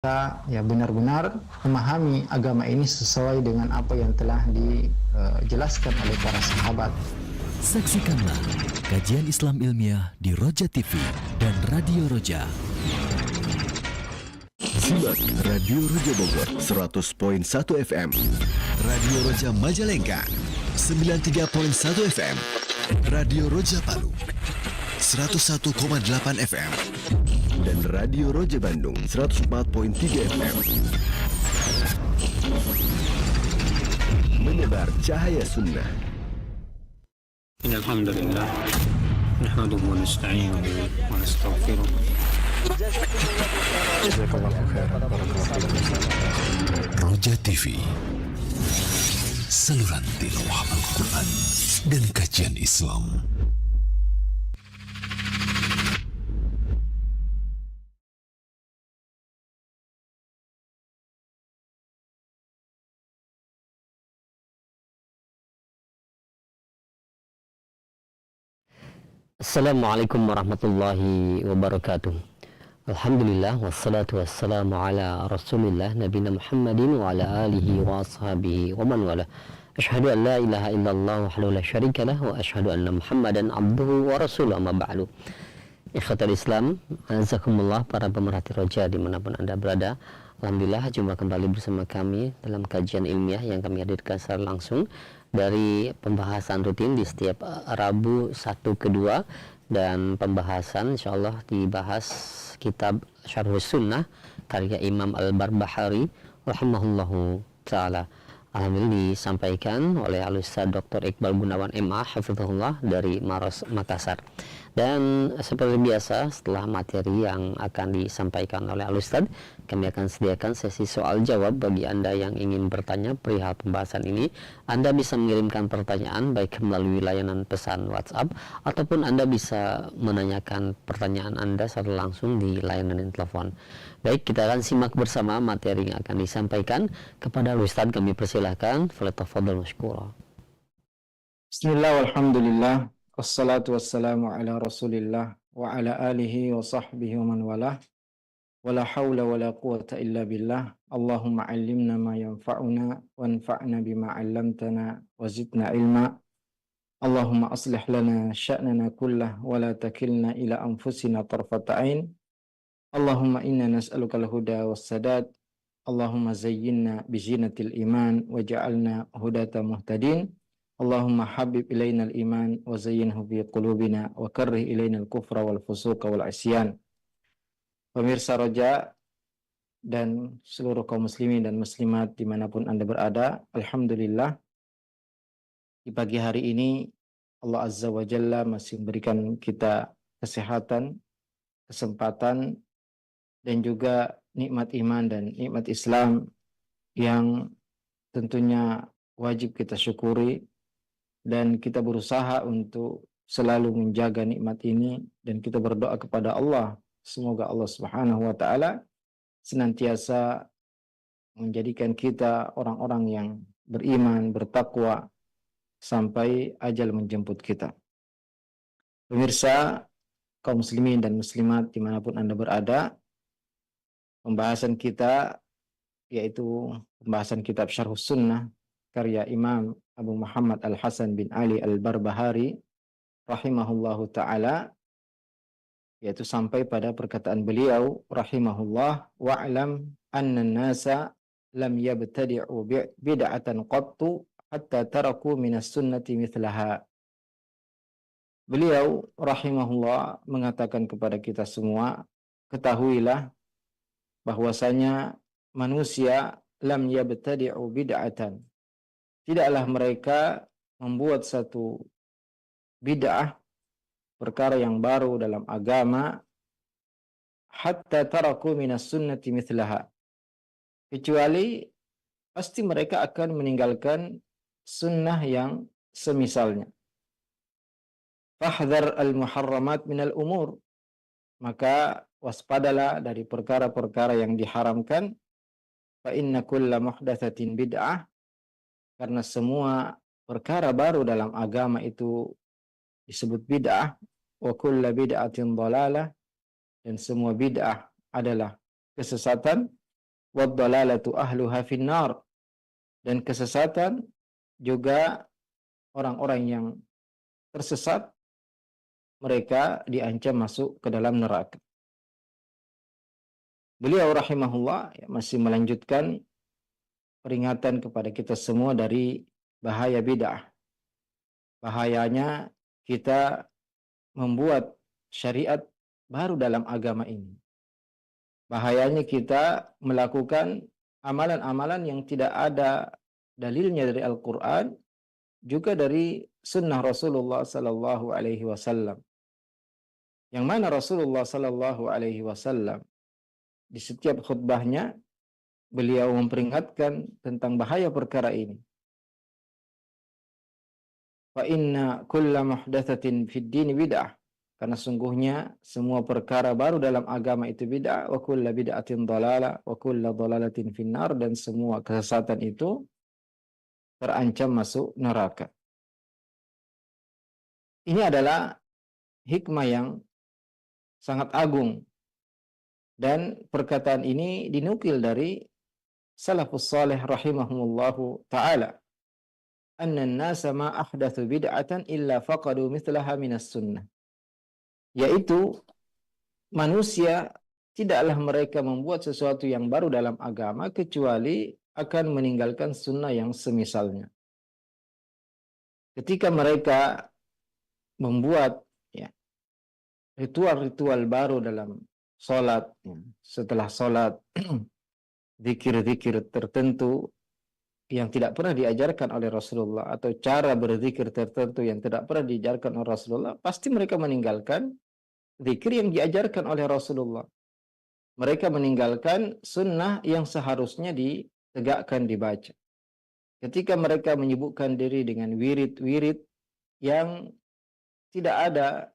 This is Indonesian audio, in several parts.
kita ya benar-benar memahami agama ini sesuai dengan apa yang telah dijelaskan oleh para sahabat. Saksikanlah kajian Islam ilmiah di Roja TV dan Radio Roja. Simak Radio Roja Bogor 100.1 FM, Radio Roja Majalengka 93.1 FM, Radio Roja Palu 101,8 FM, dan Radio Roja Bandung 104.3 FM. Menebar cahaya sunnah. Alhamdulillah, nahmaduhu wa nasta'inuhu wa nastaghfiruh. Roja TV, saluran tilawah Al-Quran dan kajian Islam. Assalamualaikum warahmatullahi wabarakatuh. Alhamdulillah wassalatu wassalamu ala Rasulillah nabiyina Muhammadin wa ala alihi wa ashabihi wa man wala. Asyhadu an la ilaha illallah wahdahu la syarikalah wa asyhadu anna Muhammadan abduhu wa rasuluhu amma ba'du. Ikhwatul Islam, azakumullah, para pemerhati Roja dimanapun Anda berada. Alhamdulillah jumpa kembali bersama kami dalam kajian ilmiah yang kami hadirkan secara langsung dari pembahasan rutin di setiap Rabu 1 ke 2, dan pembahasan insyaallah dibahas kitab Syarhus Sunnah karya Imam Al-Barbahari rahimahullahu taala. Alhamdulillah disampaikan oleh Al-Ustaz Dr. Iqbal Gunawan MA hafizahullah dari Maros Makassar. Dan seperti biasa, setelah materi yang akan disampaikan oleh Al-Ustaz, kami akan sediakan sesi soal jawab bagi Anda yang ingin bertanya perihal pembahasan ini. Anda bisa mengirimkan pertanyaan baik melalui layanan pesan WhatsApp, ataupun Anda bisa menanyakan pertanyaan Anda secara langsung di layanan telepon. Baik, kita akan simak bersama materi yang akan disampaikan. Kepada Al-Ustaz kami persilahkan. Falyatafadhal mashkura. Bismillah walhamdulillah, wassalatu wassalamu ala rasulillah wa ala alihi wa sahbihi wa man walah, wa la hawla wa la quwata illa billah. Allahumma allimna ma yanfa'una wanfa'na bima 'allamtana wa zidna ilma. Allahumma aslih lana sya'nana kullah wa la takilna ila anfusina tarfata ain. Allahumma inna nas'aluka al-huda was-sadad. Allahumma zayyinna bizinatil iman waj'alna hudata muhtadin. Allahumma habib ilaina al-iman wa zayyinhu fi qulubina wa karrih ilaina al-kufra wal fusuqa wal isyan. Pemirsa Roja dan seluruh kaum muslimin dan muslimat dimanapun Anda berada, alhamdulillah di pagi hari ini Allah Azza wa Jalla masih memberikan kita kesehatan, kesempatan, dan juga nikmat iman dan nikmat Islam yang tentunya wajib kita syukuri, dan kita berusaha untuk selalu menjaga nikmat ini, dan kita berdoa kepada Allah semoga Allah Subhanahu wa taala senantiasa menjadikan kita orang-orang yang beriman, bertakwa sampai ajal menjemput kita. Pemirsa kaum muslimin dan muslimat dimanapun Anda berada, pembahasan kita yaitu pembahasan kitab Syarhus Sunnah karya Imam Abu Muhammad Al-Hasan bin Ali Al-Barbahari rahimahullahu ta'ala, yaitu sampai pada perkataan beliau rahimahullah, wa'lam anna nasa lam yabtadi'u bid'atan qattu hatta taraku minas sunnati mithlaha. Beliau rahimahullah mengatakan kepada kita semua, ketahuilah bahwasanya manusia lam yabtadi'u bid'atan, tidaklah mereka membuat satu bid'ah, perkara yang baru dalam agama, hatta taraku minas sunnati mithlaha, kecuali pasti mereka akan meninggalkan sunnah yang semisalnya. Fahdhar al-muharramat minal umur, maka waspadalah dari perkara-perkara yang diharamkan. Fa inna kulla muhdatsatin bid'ah, karena semua perkara baru dalam agama itu disebut bid'ah. Wa kulla bid'atin dhalalah, dan semua bid'ah adalah kesesatan. wad-dalalatu ahluha finnar, dan kesesatan juga orang-orang yang tersesat mereka diancam masuk ke dalam neraka. Beliau rahimahullah masih melanjutkan peringatan kepada kita semua dari bahaya bid'ah. Bahayanya kita membuat syariat baru dalam agama ini. Bahayanya kita melakukan amalan-amalan yang tidak ada dalilnya dari Al-Quran, juga dari sunnah Rasulullah sallallahu alaihi wasallam. Yang mana Rasulullah sallallahu alaihi wasallam di setiap khutbahnya beliau memperingatkan tentang bahaya perkara ini. Fa inna kulla muhdatsatin fid din bid'ah. Karena sungguhnya semua perkara baru dalam agama itu bid'ah, wa kulla bid'atin dhalalah wa kulla dhalalatin finnar, dan semua kesesatan itu terancam masuk neraka. Ini adalah hikmah yang sangat agung, dan perkataan ini dinukil dari salafus salih rahimahumullahu ta'ala, anna an-nasa ma ahdathu bid'atan illa faqadu mithlaha minas sunnah. Yaitu manusia tidaklah mereka membuat sesuatu yang baru dalam agama kecuali akan meninggalkan sunnah yang semisalnya. Ketika mereka membuat ritual-ritual baru dalam sholat, setelah sholat zikir-zikir tertentu yang tidak pernah diajarkan oleh Rasulullah, atau cara berzikir tertentu yang tidak pernah diajarkan oleh Rasulullah, pasti mereka meninggalkan zikir yang diajarkan oleh Rasulullah. Mereka meninggalkan sunnah yang seharusnya ditegakkan, dibaca. Ketika mereka menyibukkan diri dengan wirid-wirid yang tidak ada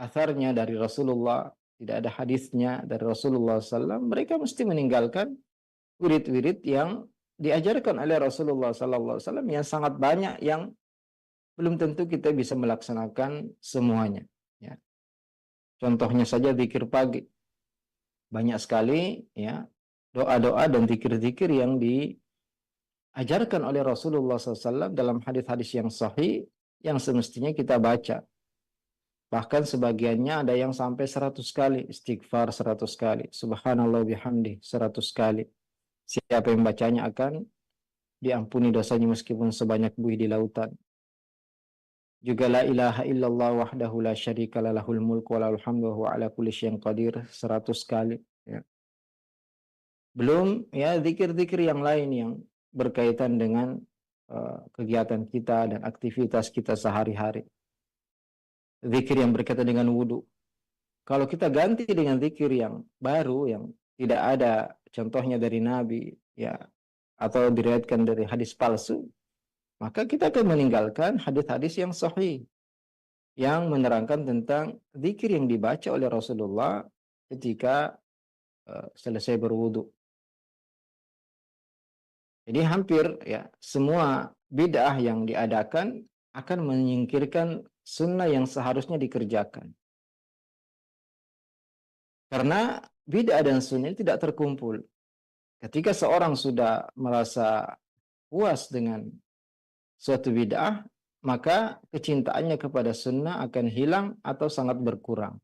atharnya dari Rasulullah, tidak ada hadisnya dari Rasulullah SAW, mereka mesti meninggalkan wirid-wirid yang diajarkan oleh Rasulullah SAW, yang sangat banyak, yang belum tentu kita bisa melaksanakan semuanya. Ya. Contohnya saja zikir pagi, banyak sekali doa-doa dan zikir-zikir yang diajarkan oleh Rasulullah SAW dalam hadis-hadis yang sahih, yang semestinya kita baca. Bahkan sebagiannya ada yang sampai 100 kali, istighfar 100 kali, subhanallah bihamdi 100 kali. Siapa yang bacanya akan diampuni dosanya meskipun sebanyak buih di lautan. Juga la ilaha illallah wahdahu la syarika lahul mulku wa lahul hamdu wa huwa ala kulli syai'in qadir 100 kali. Ya. Belum zikir-zikir yang lain yang berkaitan dengan kegiatan kita dan aktivitas kita sehari-hari. Zikir yang berkaitan dengan wudu. Kalau kita ganti dengan zikir yang baru, yang tidak ada contohnya dari Nabi, atau diriwayatkan dari hadis palsu, maka kita akan meninggalkan hadis-hadis yang sahih, yang menerangkan tentang zikir yang dibaca oleh Rasulullah ketika selesai berwudu. Jadi hampir semua bid'ah yang diadakan akan menyingkirkan sunnah yang seharusnya dikerjakan. Karena bid'ah dan sunnah tidak terkumpul. Ketika seorang sudah merasa puas dengan suatu bid'ah, maka kecintaannya kepada sunnah akan hilang atau sangat berkurang.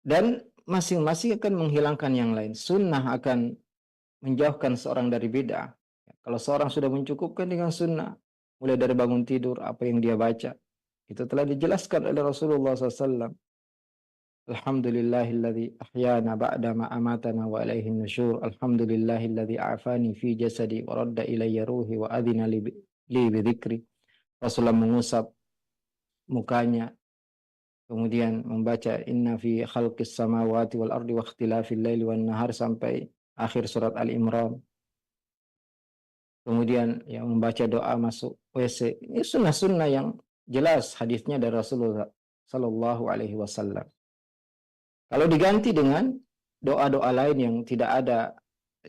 Dan masing-masing akan menghilangkan yang lain. Sunnah akan menjauhkan seorang dari bid'ah. Kalau seorang sudah mencukupkan dengan sunnah, mulai dari bangun tidur, apa yang dia baca, itu telah dijelaskan oleh Rasulullah SAW. Alhamdulillahilladzi ahyana ba'da ma amatana wa ilaihin nusyur. Alhamdulillahilladzi afani fi jasadi wa radda ilayya ruhi wa adhina li bidzikri. Rasulullah mengusap mukanya, kemudian membaca inna fi khalqis samawati wal ardi wa ikhtilafil laili wan nahar sampai akhir surat Al-Imran. Kemudian membaca doa masuk WC. Ini sunnah-sunnah yang jelas hadisnya dari Rasulullah sallallahu alaihi wasallam. Kalau diganti dengan doa-doa lain yang tidak ada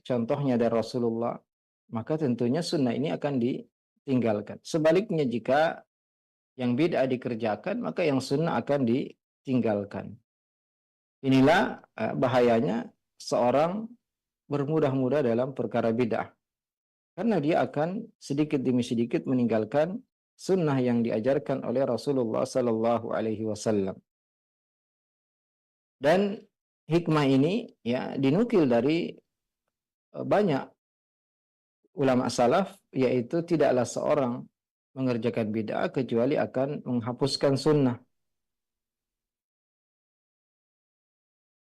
contohnya dari Rasulullah, maka tentunya sunnah ini akan ditinggalkan. Sebaliknya, jika yang bid'ah dikerjakan, maka yang sunnah akan ditinggalkan. Inilah bahayanya seorang bermudah-mudah dalam perkara bid'ah. Karena dia akan sedikit demi sedikit meninggalkan sunnah yang diajarkan oleh Rasulullah Sallallahu Alaihi Wasallam. Dan hikmah ini ya dinukil dari banyak ulama salaf, yaitu tidaklah seorang mengerjakan bid'ah kecuali akan menghapuskan sunnah.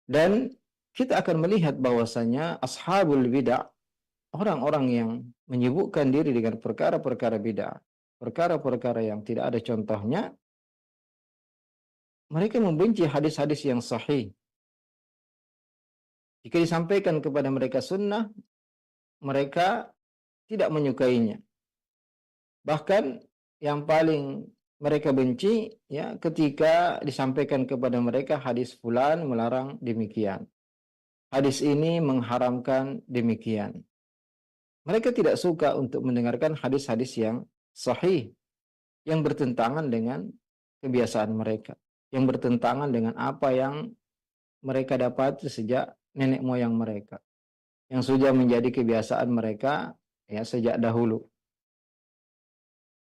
Dan kita akan melihat bahwasanya ashabul bid'ah, orang-orang yang menyibukkan diri dengan perkara-perkara bid'ah, perkara-perkara yang tidak ada contohnya, mereka membenci hadis-hadis yang sahih. Jika disampaikan kepada mereka sunnah, mereka tidak menyukainya. Bahkan yang paling mereka benci ya ketika disampaikan kepada mereka hadis fulan melarang demikian. Hadis ini mengharamkan demikian. Mereka tidak suka untuk mendengarkan hadis-hadis yang sahih, yang bertentangan dengan kebiasaan mereka, yang bertentangan dengan apa yang mereka dapat sejak nenek moyang mereka, yang sudah menjadi kebiasaan mereka ya sejak dahulu.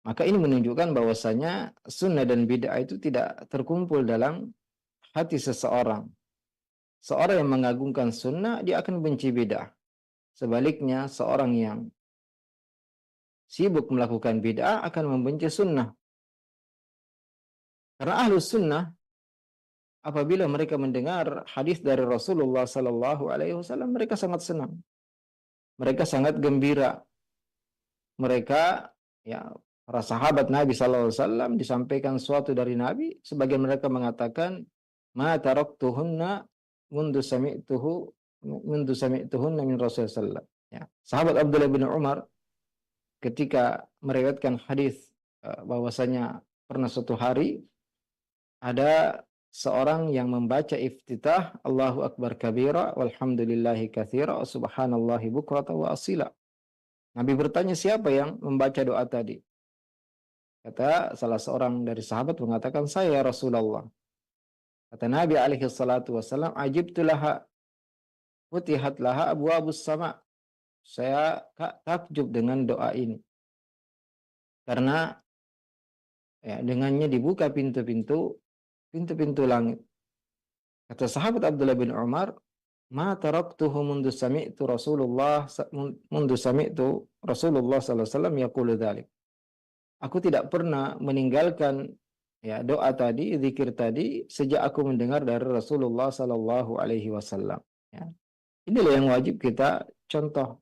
Maka ini menunjukkan bahwasanya sunnah dan bid'ah itu tidak terkumpul dalam hati seseorang. Seorang yang mengagungkan sunnah, dia akan benci bid'ah. Sebaliknya, seorang yang sibuk melakukan bid'ah akan membenci sunnah. Karena ahlus sunnah, apabila mereka mendengar hadis dari Rasulullah Sallallahu Alaihi Wasallam, mereka sangat senang. Mereka sangat gembira. Mereka ya para sahabat Nabi Sallallahu Alaihi Wasallam disampaikan suatu dari Nabi, sebagian mereka mengatakan, ma taraktuhunna mundu sami'tuhunna min Rasulullah. Ya. Sahabat Abdullah bin Umar ketika meriwayatkan hadis bahwasanya pernah suatu hari ada seorang yang membaca iftitah Allahu Akbar kabira walhamdulillahi katsira wa subhanallahi bukrata wa asila. Nabi bertanya, siapa yang membaca doa tadi? Kata salah seorang dari sahabat mengatakan, saya Rasulullah. Kata Nabi alaihi salatu wasallam, ajibtu laha futihat laha abwabus sama. Saya takjub dengan doa ini. Karena ya, dengannya dibuka pintu-pintu langit. Kata sahabat Abdullah bin Umar, ma taraktuhu mundu sami'tu Rasulullah sallallahu alaihi wasallam yaqulu dzalik. Aku tidak pernah meninggalkan ya doa tadi, zikir tadi sejak aku mendengar dari Rasulullah sallallahu alaihi wasallam. Ya. Inilah yang wajib kita contoh,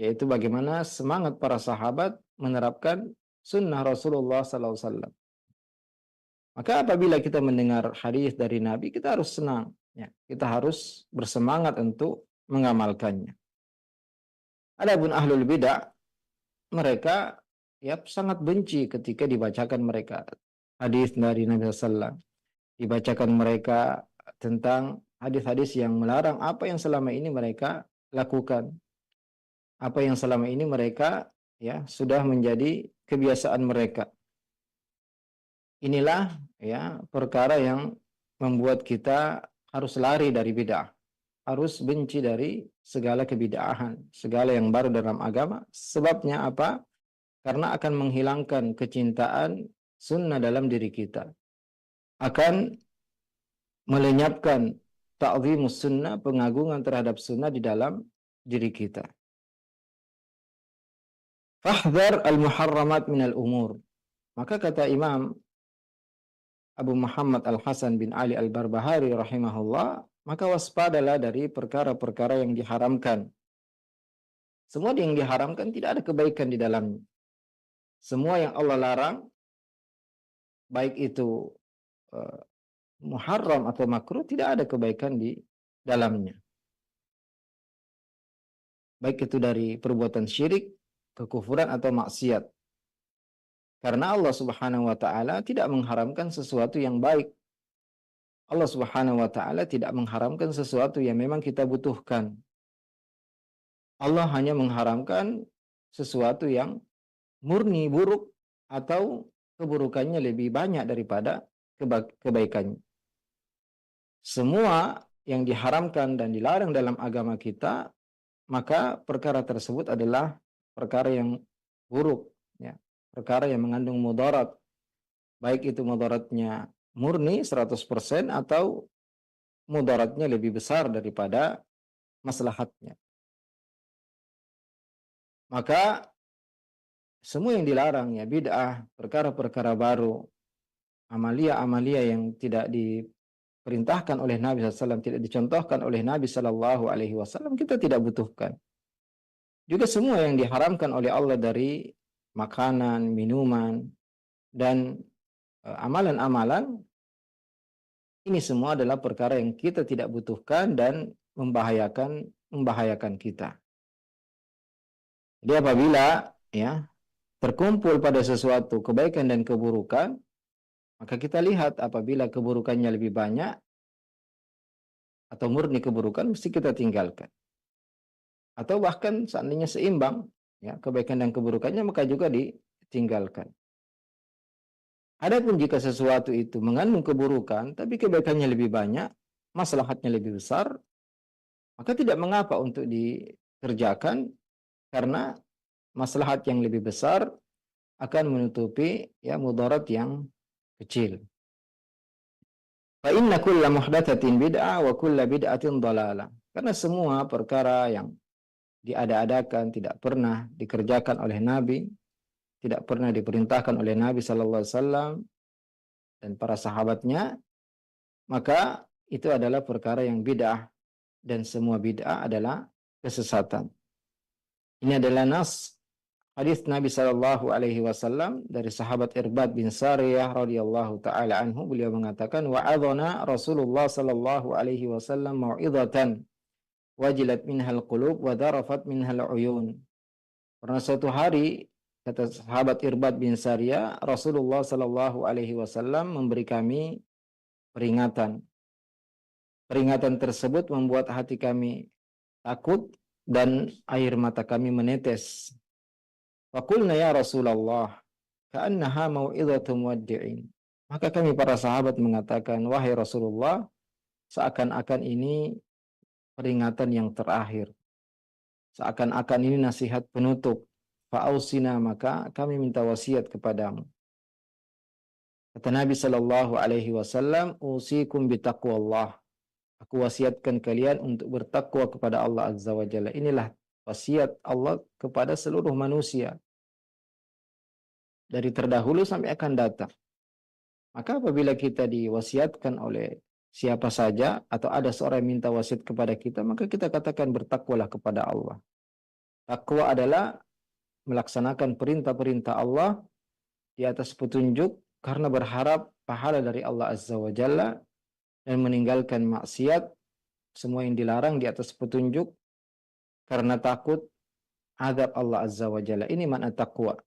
yaitu bagaimana semangat para sahabat menerapkan sunnah Rasulullah sallallahu alaihi wasallam. Maka apabila kita mendengar hadis dari Nabi, kita harus senang, ya. Kita harus bersemangat untuk mengamalkannya. Adapun ahlul bidah, mereka ya sangat benci ketika dibacakan mereka hadis dari Nabi SAW, dibacakan mereka tentang hadis-hadis yang melarang apa yang selama ini mereka lakukan, apa yang selama ini mereka ya sudah menjadi kebiasaan mereka. Inilah ya perkara yang membuat kita harus lari dari bid'ah, harus benci dari segala kebid'ahan, segala yang baru dalam agama. Sebabnya apa? Karena akan menghilangkan kecintaan sunnah dalam diri kita. Akan melenyapkan ta'zimus sunnah, pengagungan terhadap sunnah di dalam diri kita. Fahdhar al-muharramat minal umur. Maka kata Imam Abu Muhammad Al-Hasan bin Ali Al-Barbahari rahimahullah, maka waspadalah dari perkara-perkara yang diharamkan. Semua yang diharamkan tidak ada kebaikan di dalamnya. Semua yang Allah larang, baik itu muharram atau makruh, tidak ada kebaikan di dalamnya. Baik itu dari perbuatan syirik, kekufuran atau maksiat. Karena Allah Subhanahu wa taala tidak mengharamkan sesuatu yang baik. Allah Subhanahu wa taala tidak mengharamkan sesuatu yang memang kita butuhkan. Allah hanya mengharamkan sesuatu yang murni buruk atau keburukannya lebih banyak daripada kebaikannya. Semua yang diharamkan dan dilarang dalam agama kita, maka perkara tersebut adalah perkara yang buruk, ya. Perkara yang mengandung mudarat, baik itu mudaratnya murni 100% atau mudaratnya lebih besar daripada maslahatnya. Maka semua yang dilarang, ya, bid'ah, perkara-perkara baru, amalia-amalia yang tidak diperintahkan oleh Nabi SAW, tidak dicontohkan oleh Nabi SAW, kita tidak butuhkan. Juga semua yang diharamkan oleh Allah dari makanan, minuman, dan amalan-amalan, ini semua adalah perkara yang kita tidak butuhkan dan membahayakan kita. Jadi apabila, ya, terkumpul pada sesuatu kebaikan dan keburukan, maka kita lihat apabila keburukannya lebih banyak atau murni keburukan, mesti kita tinggalkan. Atau bahkan seandainya seimbang, ya, kebaikan dan keburukannya, maka juga ditinggalkan. Adapun jika sesuatu itu mengandung keburukan, tapi kebaikannya lebih banyak, maslahatnya lebih besar, maka tidak mengapa untuk dikerjakan, karena maslahat yang lebih besar akan menutupi, ya, mudarat yang kecil. Fa inna kulla muhdatsatin bid'ah wa kulla bid'atin dhalalah. Karena semua perkara yang diada-adakan, tidak pernah dikerjakan oleh Nabi, tidak pernah diperintahkan oleh Nabi sallallahu alaihi wasallam dan para sahabatnya, maka itu adalah perkara yang bid'ah, dan semua bid'ah adalah kesesatan. Ini adalah nas hadis Nabi sallallahu alaihi wasallam dari sahabat Irbad bin Sariyah radhiyallahu taala anhu. Beliau mengatakan, wa'adhana Rasulullah sallallahu alaihi wasallam mau'izatan wajilat minhal qulub wa darafat minhal uyun. Pernah suatu hari, kata sahabat Irbad bin Sariyah, Rasulullah sallallahu alaihi wasallam memberi kami peringatan. Peringatan tersebut membuat hati kami takut dan air mata kami menetes. Faqulna ya Rasulullah, ka'annaha mau'izatu muwaddi'in. Maka kami para sahabat mengatakan, wahai Rasulullah, seakan-akan ini peringatan yang terakhir. Seakan-akan ini nasihat penutup. Fa'ausina, maka kami minta wasiat kepadamu. Kata Nabi sallallahu alaihi wasallam, usikum bitaqwallah. Aku wasiatkan kalian untuk bertakwa kepada Allah Azza wa Jalla. Inilah wasiat Allah kepada seluruh manusia, dari terdahulu sampai akan datang. Maka apabila kita diwasiatkan oleh siapa saja, atau ada seorang yang minta wasiat kepada kita, maka kita katakan bertakwalah kepada Allah. Takwa adalah melaksanakan perintah-perintah Allah di atas petunjuk karena berharap pahala dari Allah Azza wa Jalla, dan meninggalkan maksiat, semua yang dilarang di atas petunjuk karena takut azab Allah Azza wa Jalla. Ini makna takwa.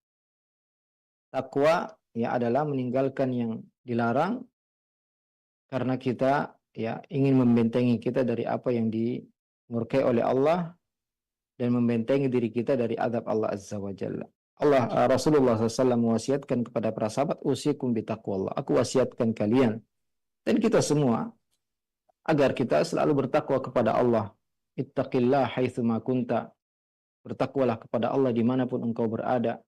Takwa, ya, adalah meninggalkan yang dilarang karena kita, ya, ingin membentengi kita dari apa yang dimurkai oleh Allah, dan membentengi diri kita dari azab Allah Azza wa Jalla. Rasulullah SAW mewasiatkan kepada para sahabat, usikum bitaqwallah. Aku wasiatkan kalian dan kita semua agar kita selalu bertakwa kepada Allah. Ittaqillah haitsu ma kunta. Bertakwalah kepada Allah dimanapun engkau berada.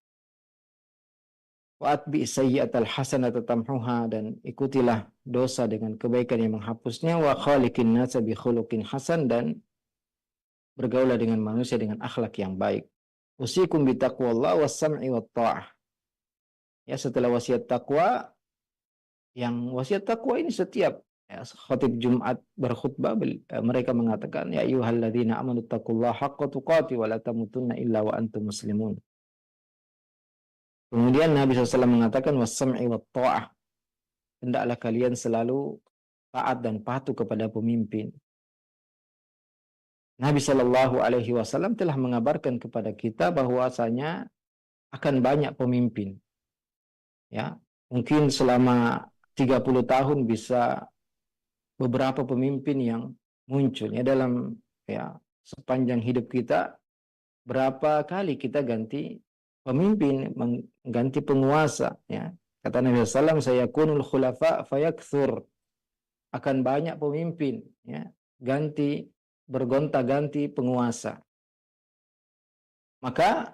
Wa atbi sayyi'atal hasanata tamhuha, dan ikutilah dosa dengan kebaikan yang menghapusnya. Wa khaliqin nasa bi khuluqin hasan, dan bergaulah dengan manusia dengan akhlak yang baik. Usikum bi taqwallah was sam'i wat ta'ah. Ya, setelah wasiat takwa, yang wasiat takwa ini setiap, ya, khatib Jumat berkhutbah, mereka mengatakan, ya ayyuhalladzina amanu taqullaha haqqa tuqatih wa la tamutunna illa wa antum muslimun. Kemudian Nabi SAW mengatakan, was-sam'i wat-ta'ah. Hendaklah kalian selalu taat dan patuh kepada pemimpin. Nabi Shallallahu Alaihi Wasallam telah mengabarkan kepada kita bahwasanya akan banyak pemimpin. Ya, mungkin selama 30 tahun bisa beberapa pemimpin yang muncul, ya, dalam, ya, sepanjang hidup kita. Berapa kali kita ganti pemimpin, mengganti penguasa, ya. Kata Nabi SAW, sayakunul khulafa fayakthur. Akan banyak pemimpin, ya. bergonta-ganti penguasa. Maka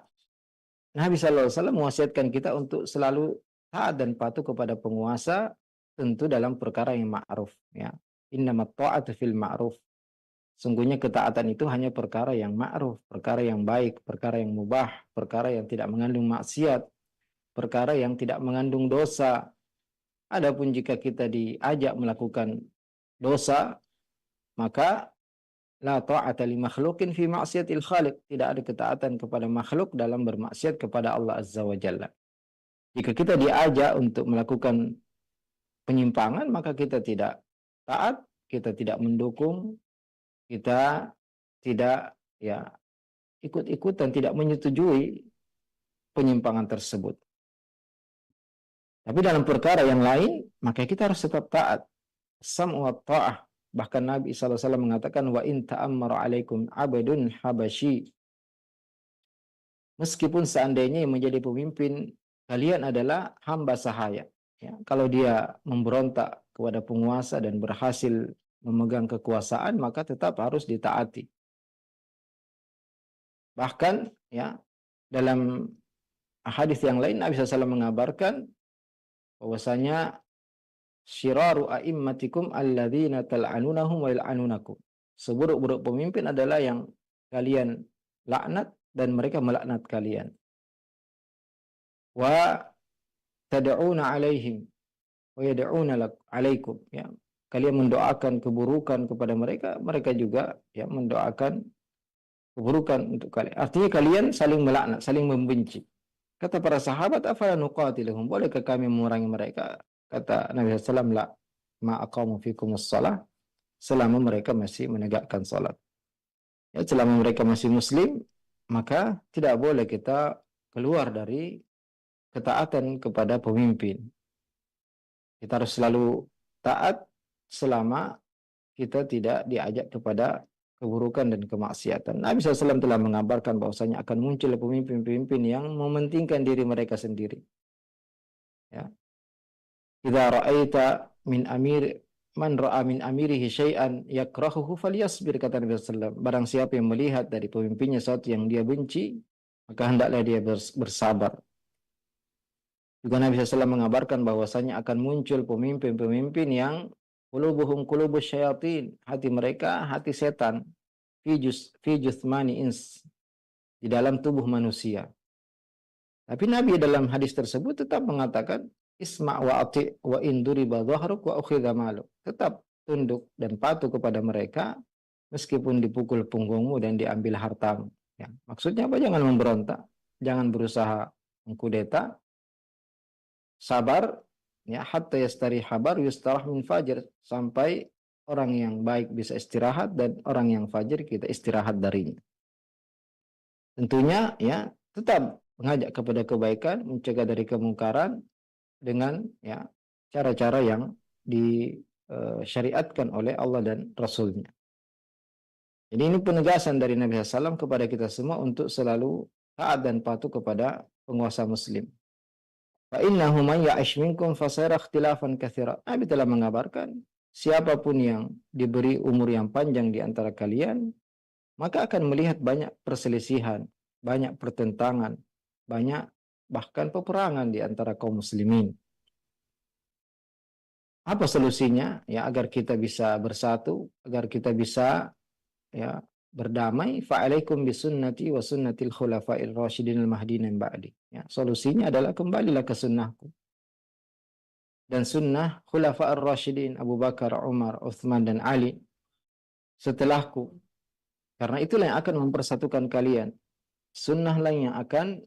Nabi SAW mewasiatkan kita untuk selalu taat dan patuh kepada penguasa, tentu dalam perkara yang ma'ruf. Ya. Innamat ta'atu fil ma'ruf. Sungguhnya ketaatan itu hanya perkara yang ma'ruf, perkara yang baik, perkara yang mubah, perkara yang tidak mengandung maksiat, perkara yang tidak mengandung dosa. Adapun jika kita diajak melakukan dosa, maka la ta'ata li makhluqin fi ma'siyatil khaliq. Tidak ada ketaatan kepada makhluk dalam bermaksiat kepada Allah Azza wa Jalla. Jika kita diajak untuk melakukan penyimpangan, maka kita tidak taat, kita tidak mendukung, kita tidak ikut-ikutan, tidak menyetujui penyimpangan tersebut. Tapi dalam perkara yang lain, maka kita harus tetap taat. Sam'u wa ta'ah. Bahkan Nabi SAW mengatakan, wa in ta'ammara alaikum abadun habasyi. Meskipun seandainya yang menjadi pemimpin kalian adalah hamba sahaya. Ya, kalau dia memberontak kepada penguasa dan berhasil memegang kekuasaan, maka tetap harus ditaati. Bahkan ya, dalam hadis yang lain Nabi SAW mengabarkan bahwasanya syiraru a'immatikum alladzina tal'anunahum wa yal'anunakum. Seburuk-buruk pemimpin adalah yang kalian laknat dan mereka melaknat kalian. Wa tad'una alaihim wa yad'una alaikum. Ya, kalian mendoakan keburukan kepada mereka, mereka juga ya mendoakan keburukan untuk kalian. Artinya kalian saling melaknat, saling membenci. Kata para sahabat, afala nuqatiluhum? Bolehkah kami memerangi mereka? Kata Nabi SAW, la ma'aqamu fikumus shalah, selama mereka masih menegakkan salat. Ya, selama mereka masih muslim, maka tidak boleh kita keluar dari ketaatan kepada pemimpin. Kita harus selalu taat selama kita tidak diajak kepada keburukan dan kemaksiatan. Nabi SAW telah mengabarkan bahwasanya akan muncul pemimpin-pemimpin yang mementingkan diri mereka sendiri. Ya. Idza ra'aita min man ra'a min amirihi syai'an yakrahuhu falyasbir, kata Nabi SAW. Barang siapa yang melihat dari pemimpinnya sesuatu yang dia benci, maka hendaklah dia bersabar. Juga Nabi SAW mengabarkan bahwasanya akan muncul pemimpin-pemimpin yang qulubuhum qulubus syayatin, hati mereka hati setan, fi juthmani ins, di dalam tubuh manusia. Tapi Nabi dalam hadis tersebut tetap mengatakan isma' wa ati' wa in duriba dhahruk wa ukhidha maluk. Tetap tunduk dan patuh kepada mereka meskipun dipukul punggungmu dan diambil hartamu. Ya, maksudnya apa? Jangan memberontak, jangan berusaha mengkudeta. Sabar, ya, hatta yastari habar yustarah min fajr, sampai orang yang baik bisa istirahat dan orang yang fajir kita istirahat darinya. Tentunya ya tetap mengajak kepada kebaikan, mencegah dari kemungkaran dengan ya cara-cara yang disyariatkan oleh Allah dan Rasulnya. Jadi ini penegasan dari Nabi SAW kepada kita semua untuk selalu taat dan patuh kepada penguasa muslim. Fa innahu man ya'ish minkum fasayara ikhtilafan katsira. Nabi telah mengabarkan, siapapun yang diberi umur yang panjang di antara kalian, maka akan melihat banyak perselisihan, banyak pertentangan, banyak bahkan peperangan di antara kaum muslimin. Apa solusinya? Ya, agar kita bisa bersatu, agar kita bisa ya berdamai. Fa'alaikum bisunnati wa sunnatil khulafa'ir rasyidin al-mahdiyyin min ba'di. Ya, solusinya adalah kembalilah ke sunnahku dan sunnah khulafa'ir rasyidin Abu Bakar, Umar, Uthman dan Ali setelahku. Karena itulah yang akan mempersatukan kalian. Sunnahlah yang akan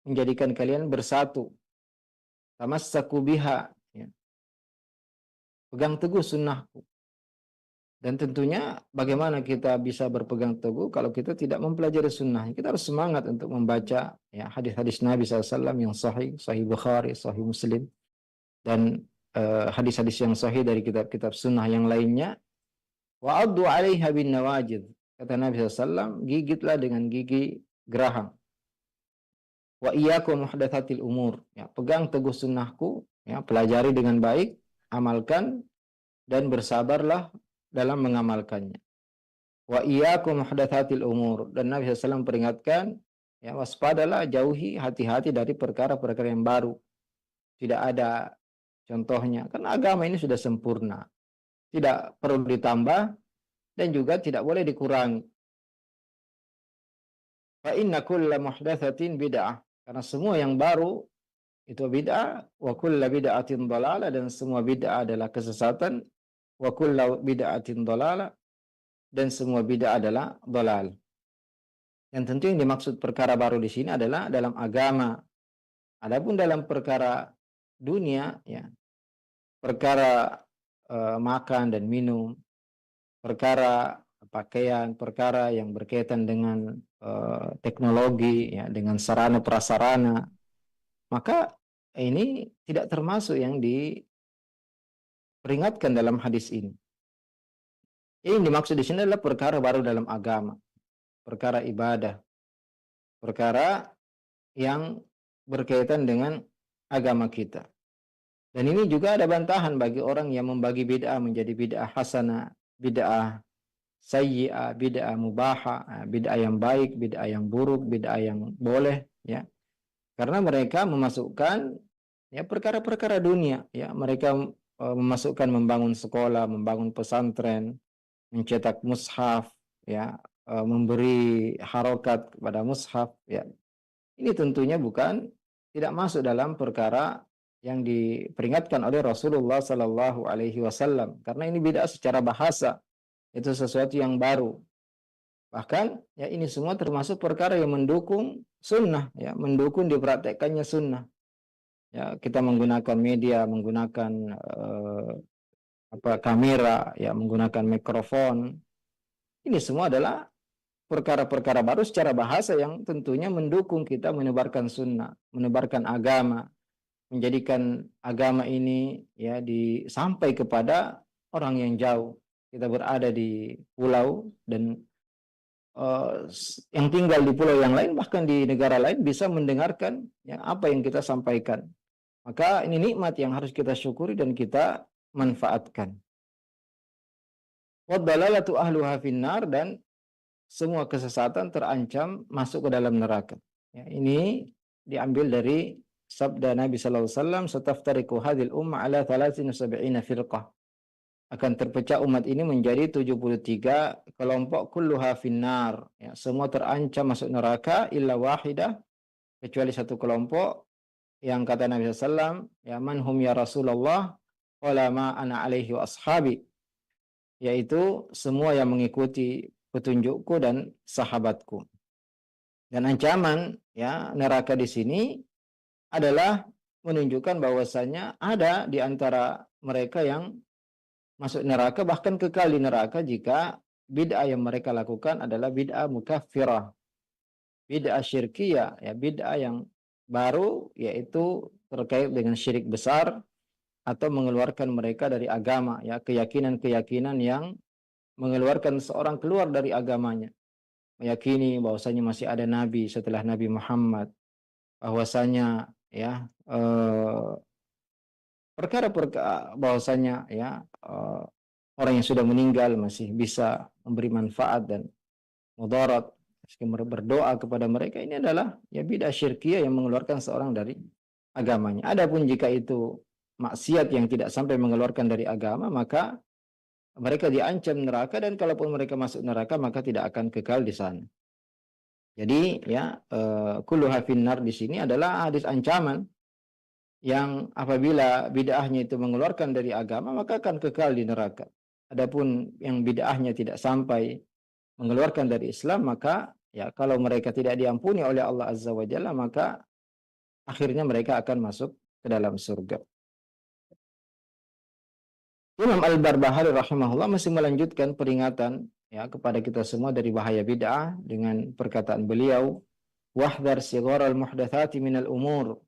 menjadikan kalian bersatu. Tamassaku biha, ya. Pegang teguh sunnahku. Dan tentunya bagaimana kita bisa berpegang teguh kalau kita tidak mempelajari sunnah. Kita harus semangat untuk membaca ya hadis-hadis Nabi SAW yang sahih, sahih Bukhari, sahih Muslim, dan hadis-hadis yang sahih dari kitab-kitab sunnah yang lainnya. Wa'addu 'alaiha bin nawajid. Kata Nabi SAW, gigitlah dengan gigi geraham. Wa iyyakum muhdatsatil umur. Ya, pegang teguh sunnahku, ya, pelajari dengan baik, amalkan, dan bersabarlah dalam mengamalkannya. Wa iyyakum muhdatsatil umur, dan Nabi SAW peringatkan, ya, waspadalah, jauhi, hati-hati dari perkara-perkara yang baru. Tidak ada contohnya, karena agama ini sudah sempurna, tidak perlu ditambah dan juga tidak boleh dikurangi. Fa inna kulla muhdatsatin bid'ah, karena semua yang baru itu bid'ah, wa kulla bid'atin dhalalah, dan semua bid'ah adalah kesesatan, wa kulla bid'atin dhalalah, dan semua bid'ah adalah dhalal. Dan tentu yang dimaksud perkara baru di sini adalah dalam agama. Adapun dalam perkara dunia, ya, perkara makan dan minum, perkara pakaian, perkara yang berkaitan dengan teknologi, ya, dengan sarana prasarana, maka ini tidak termasuk yang diperingatkan dalam hadis ini. Ini yang dimaksud di sini adalah perkara baru dalam agama, perkara ibadah, perkara yang berkaitan dengan agama kita. Dan ini juga ada bantahan bagi orang yang membagi bid'ah menjadi bid'ah hasanah, bid'ah sayyi'ah, bid'ah mubahah, bid'ah yang baik, bid'ah yang buruk, bid'ah yang boleh, ya. Karena mereka memasukkan, ya, perkara-perkara dunia, ya. Mereka memasukkan membangun sekolah, membangun pesantren, mencetak mushaf, ya, memberi harokat kepada mushaf, ya. Ini tentunya tidak masuk dalam perkara yang diperingatkan oleh Rasulullah Sallallahu Alaihi Wasallam, karena ini bid'ah secara bahasa, itu sesuatu yang baru. Bahkan, ya, ini semua termasuk perkara yang mendukung sunnah, ya, mendukung dipraktekkannya sunnah. Ya, kita menggunakan media, menggunakan kamera, ya, menggunakan mikrofon. Ini semua adalah perkara-perkara baru secara bahasa yang tentunya mendukung kita menebarkan sunnah, menebarkan agama, menjadikan agama ini, ya, sampai kepada orang yang jauh. Kita berada di pulau dan yang tinggal di pulau yang lain, bahkan di negara lain, bisa mendengarkan, ya, apa yang kita sampaikan. Maka ini nikmat yang harus kita syukuri dan kita manfaatkan. Waddalalatu ahluha finnar, dan semua kesesatan terancam masuk ke dalam neraka. Ya, ini diambil dari sabda Nabi sallallahu alaihi wasallam, "Sataftariqu hadhil umma ala 73 firqah." Akan terpecah umat ini menjadi 73 kelompok, kulluha finnar. Ya, semua terancam masuk neraka illa wahidah, kecuali satu kelompok yang kata Nabi sallallahu alaihi wasallam, "Ya man hum ya Rasulullah?" Qala ma ana alaihi wa ashabi, yaitu semua yang mengikuti petunjukku dan sahabatku. Dan ancaman, ya, neraka di sini adalah menunjukkan bahwasanya ada di antara mereka yang masuk neraka, bahkan kekal di neraka, jika bid'ah yang mereka lakukan adalah bid'ah mukaffirah, bid'ah syirkiyah, ya, bid'ah yang baru, yaitu terkait dengan syirik besar atau mengeluarkan mereka dari agama, ya, keyakinan-keyakinan yang mengeluarkan seorang keluar dari agamanya. Meyakini bahwasanya masih ada nabi setelah Nabi Muhammad, bahwasanya, ya, perkara-perkara bahwasanya, ya, orang yang sudah meninggal masih bisa memberi manfaat dan mudarat, berdoa kepada mereka. Ini adalah, ya, bid'ah syirkiyah yang mengeluarkan seorang dari agamanya. Adapun jika itu maksiat yang tidak sampai mengeluarkan dari agama, maka mereka diancam neraka, dan kalaupun mereka masuk neraka maka tidak akan kekal di sana. Jadi, ya, kulluha finnar di sini adalah hadis ancaman yang apabila bid'ahnya itu mengeluarkan dari agama maka akan kekal di neraka. Adapun yang bid'ahnya tidak sampai mengeluarkan dari Islam, maka, ya, kalau mereka tidak diampuni oleh Allah Azza wa Jalla, maka akhirnya mereka akan masuk ke dalam surga. Imam Al-Barbahari rahimahullah masih melanjutkan peringatan, ya, kepada kita semua dari bahaya bid'ah dengan perkataan beliau, wahdhar sigharal muhdatsati minal umur,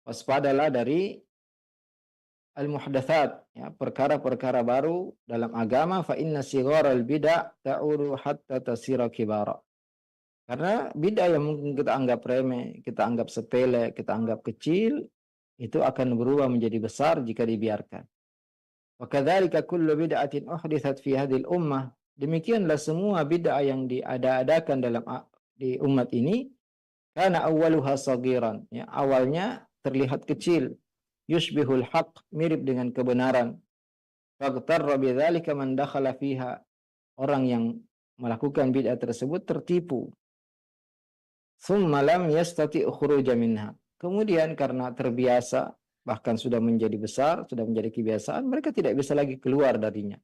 waspadalah dari al-muhdatsat, ya, perkara-perkara baru dalam agama, fa inna sigharal bid'ah ta'uru hatta tasira kibara. Karena bid'ah yang mungkin kita anggap remeh, kita anggap sepele, kita anggap kecil, itu akan berubah menjadi besar jika dibiarkan. Wa kadzalika kullu bid'atin uhditsat fi hadhil ummah. Demikianlah semua bid'ah yang diada-adakan di umat ini, kana awwaluha saghiran, ya, awalnya terlihat kecil, yushbihul haqq, mirip dengan kebenaran. Faghtarra bidzalika man dakhala fiha, orang yang melakukan bid'ah tersebut tertipu. Tsumma lam yastati' khuruja minha, kemudian karena terbiasa, bahkan sudah menjadi besar, sudah menjadi kebiasaan, mereka tidak bisa lagi keluar darinya.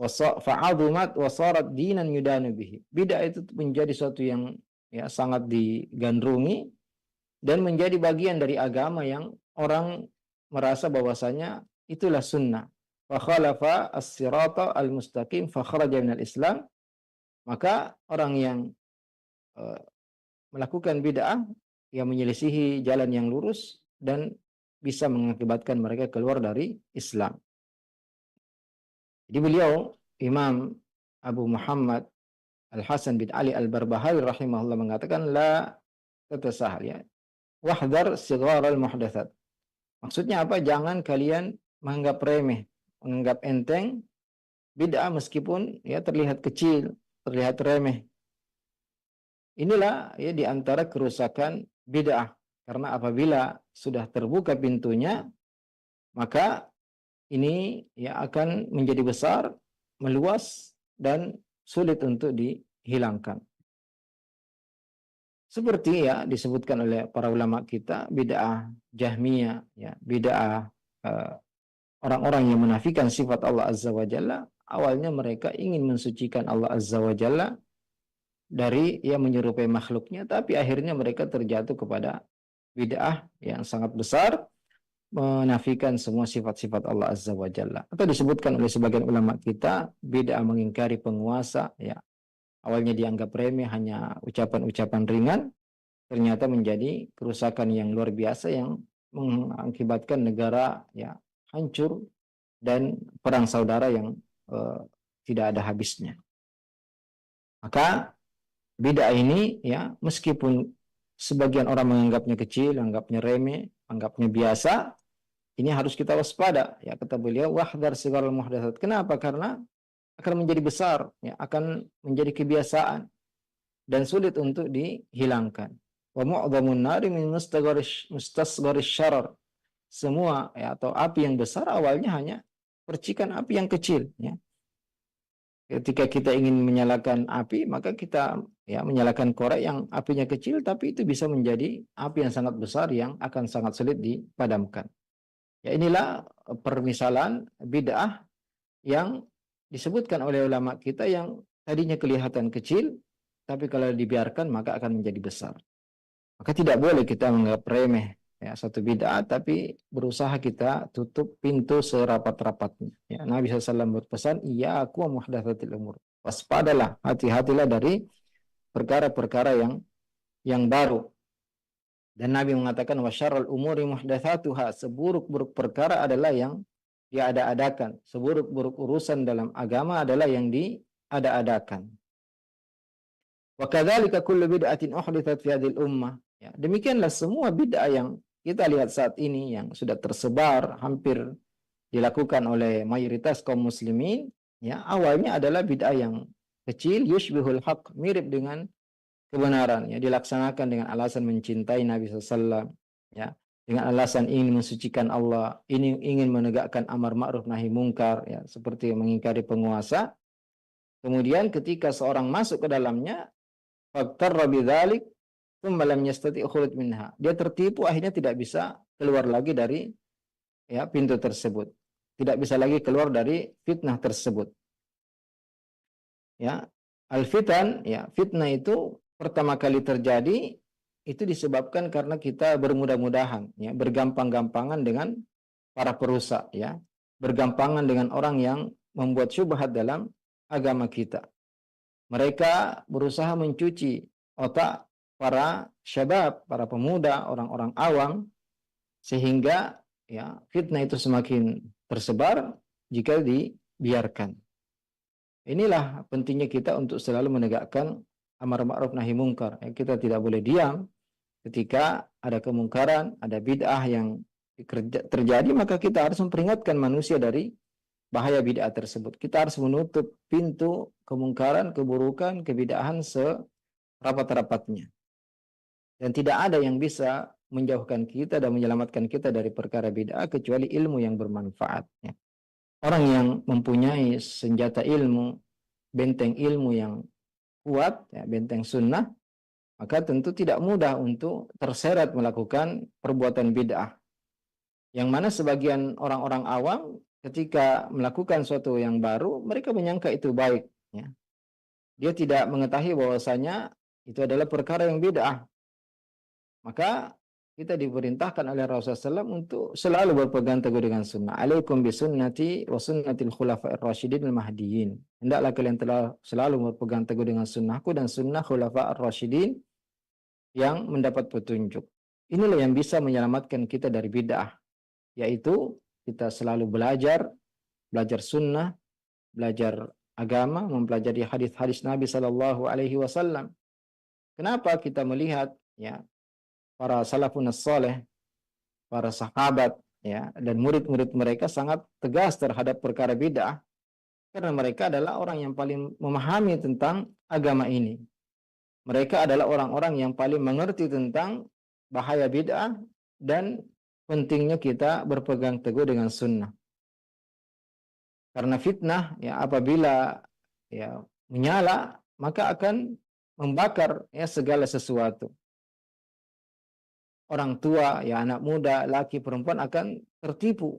Fa'adhumat wa sarat dinan yudanu bihi, bid'ah itu menjadi sesuatu yang ya sangat digandrungi dan menjadi bagian dari agama yang orang merasa bahwasanya itulah sunnah. Fa khalafa as-sirata al-mustaqim fa kharaja minal Islam, maka orang yang melakukan bid'ah yang menyelisihi jalan yang lurus dan bisa mengakibatkan mereka keluar dari Islam. Jadi beliau Imam Abu Muhammad Al-Hasan bin Ali Al-Barbahari rahimahullah mengatakan la tatasahal, ya, wahdar sighar al-muhdatsat. Maksudnya apa? Jangan kalian menganggap remeh, menganggap enteng bid'ah meskipun ya terlihat kecil, terlihat remeh. Inilah ya di antara kerusakan bid'ah, karena apabila sudah terbuka pintunya, maka ini ya akan menjadi besar, meluas dan sulit untuk dihilangkan. Seperti ya disebutkan oleh para ulama kita, bid'ah Jahmiyah, ya, bid'ah orang-orang yang menafikan sifat Allah Azza wa Jalla, awalnya mereka ingin mensucikan Allah Azza wa Jalla dari ya menyerupai makhluknya, tapi akhirnya mereka terjatuh kepada bid'ah yang sangat besar, menafikan semua sifat-sifat Allah Azza wa Jalla. Atau disebutkan oleh sebagian ulama kita, bid'ah mengingkari penguasa, ya. Awalnya dianggap remeh, hanya ucapan-ucapan ringan, ternyata menjadi kerusakan yang luar biasa yang mengakibatkan negara ya hancur dan perang saudara yang tidak ada habisnya. Maka bid'ah ini ya meskipun sebagian orang menganggapnya kecil, anggapnya remeh, anggapnya biasa, ini harus kita waspada, ya, kata beliau, wahdar sighar al-muhdatsat. Kenapa? Karena akan menjadi besar, ya, akan menjadi kebiasaan dan sulit untuk dihilangkan. Wa mu'dhamun nari min mustasgharish syarar. Semua ya atau api yang besar awalnya hanya percikan api yang kecil, ya. Ketika kita ingin menyalakan api, maka kita ya menyalakan korek yang apinya kecil, tapi itu bisa menjadi api yang sangat besar yang akan sangat sulit dipadamkan. Ya, inilah permisalan bid'ah yang disebutkan oleh ulama kita yang tadinya kelihatan kecil, tapi kalau dibiarkan maka akan menjadi besar. Maka tidak boleh kita menganggap remeh ya satu bid'ah, tapi berusaha kita tutup pintu serapat-rapatnya. Ya, Nabi SAW berpesan, iyyakum wa muhdatsatil umur. Waspadalah, hati-hatilah dari perkara-perkara yang baru. Dan Nabi mengatakan wasyarrul umuri muhdatsatuha, seburuk-buruk perkara adalah yang diada-adakan. Seburuk-buruk urusan dalam agama adalah yang diada-adakan. Wa kadzalika kullu bid'atin uhditsat fi hadhil ummah. Ya, demikianlah semua bid'ah yang kita lihat saat ini yang sudah tersebar, hampir dilakukan oleh mayoritas kaum muslimin, ya, awalnya adalah bid'ah yang kecil, yushbihul haqq, mirip dengan kebenaran, ya, dilaksanakan dengan alasan mencintai Nabi SAW, ya, dengan alasan ingin mensucikan Allah, ini ingin menegakkan amar ma'ruf nahi mungkar, ya, seperti mengingkari penguasa. Kemudian ketika seorang masuk ke dalamnya, faqtarra bidzalik tsumma lam yastati' khuruj minha, dia tertipu, akhirnya tidak bisa keluar lagi dari ya pintu tersebut, tidak bisa lagi keluar dari fitnah tersebut. Ya, al-fitan, ya, fitnah itu pertama kali terjadi itu disebabkan karena kita bermudah-mudahan, ya, bergampang-gampangan dengan para perusak, ya, bergampangan dengan orang yang membuat syubhat dalam agama kita. Mereka berusaha mencuci otak para syabab, para pemuda, orang-orang awam, sehingga ya fitnah itu semakin tersebar jika dibiarkan. Inilah pentingnya kita untuk selalu menegakkan amar ma'ruf nahi mungkar. Ya, kita tidak boleh diam ketika ada kemungkaran, ada bid'ah yang terjadi, maka kita harus memperingatkan manusia dari bahaya bid'ah tersebut. Kita harus menutup pintu kemungkaran, keburukan, kebid'ahan serapat-rapatnya. Dan tidak ada yang bisa menjauhkan kita dan menyelamatkan kita dari perkara bid'ah kecuali ilmu yang bermanfaat. Ya. Orang yang mempunyai senjata ilmu, benteng ilmu yang kuat, ya, benteng sunnah, maka tentu tidak mudah untuk terseret melakukan perbuatan bid'ah. Yang mana sebagian orang-orang awam ketika melakukan suatu yang baru, mereka menyangka itu baik. Ya. Dia tidak mengetahui bahwasanya itu adalah perkara yang bid'ah. Maka kita diperintahkan oleh Rasulullah SAW untuk selalu berpegang teguh dengan sunnah. Alaikum bisunnati wa sunnatil khulafa'ir rasyidin al-mahdiyyin. Hendaklah kalian telah selalu berpegang teguh dengan sunnahku dan sunnah khulafa'ir rasyidin yang mendapat petunjuk. Inilah yang bisa menyelamatkan kita dari bid'ah, yaitu kita selalu belajar sunnah, belajar agama, mempelajari hadis-hadis Nabi Sallallahu Alaihi Wasallam. Kenapa kita melihat ya para salafun saleh, para sahabat ya dan murid-murid mereka sangat tegas terhadap perkara bid'ah? Karena mereka adalah orang yang paling memahami tentang agama ini. Mereka adalah orang-orang yang paling mengerti tentang bahaya bid'ah dan pentingnya kita berpegang teguh dengan sunnah. Karena fitnah ya apabila ya menyala maka akan membakar ya segala sesuatu. Orang tua, ya anak muda, laki, perempuan akan tertipu.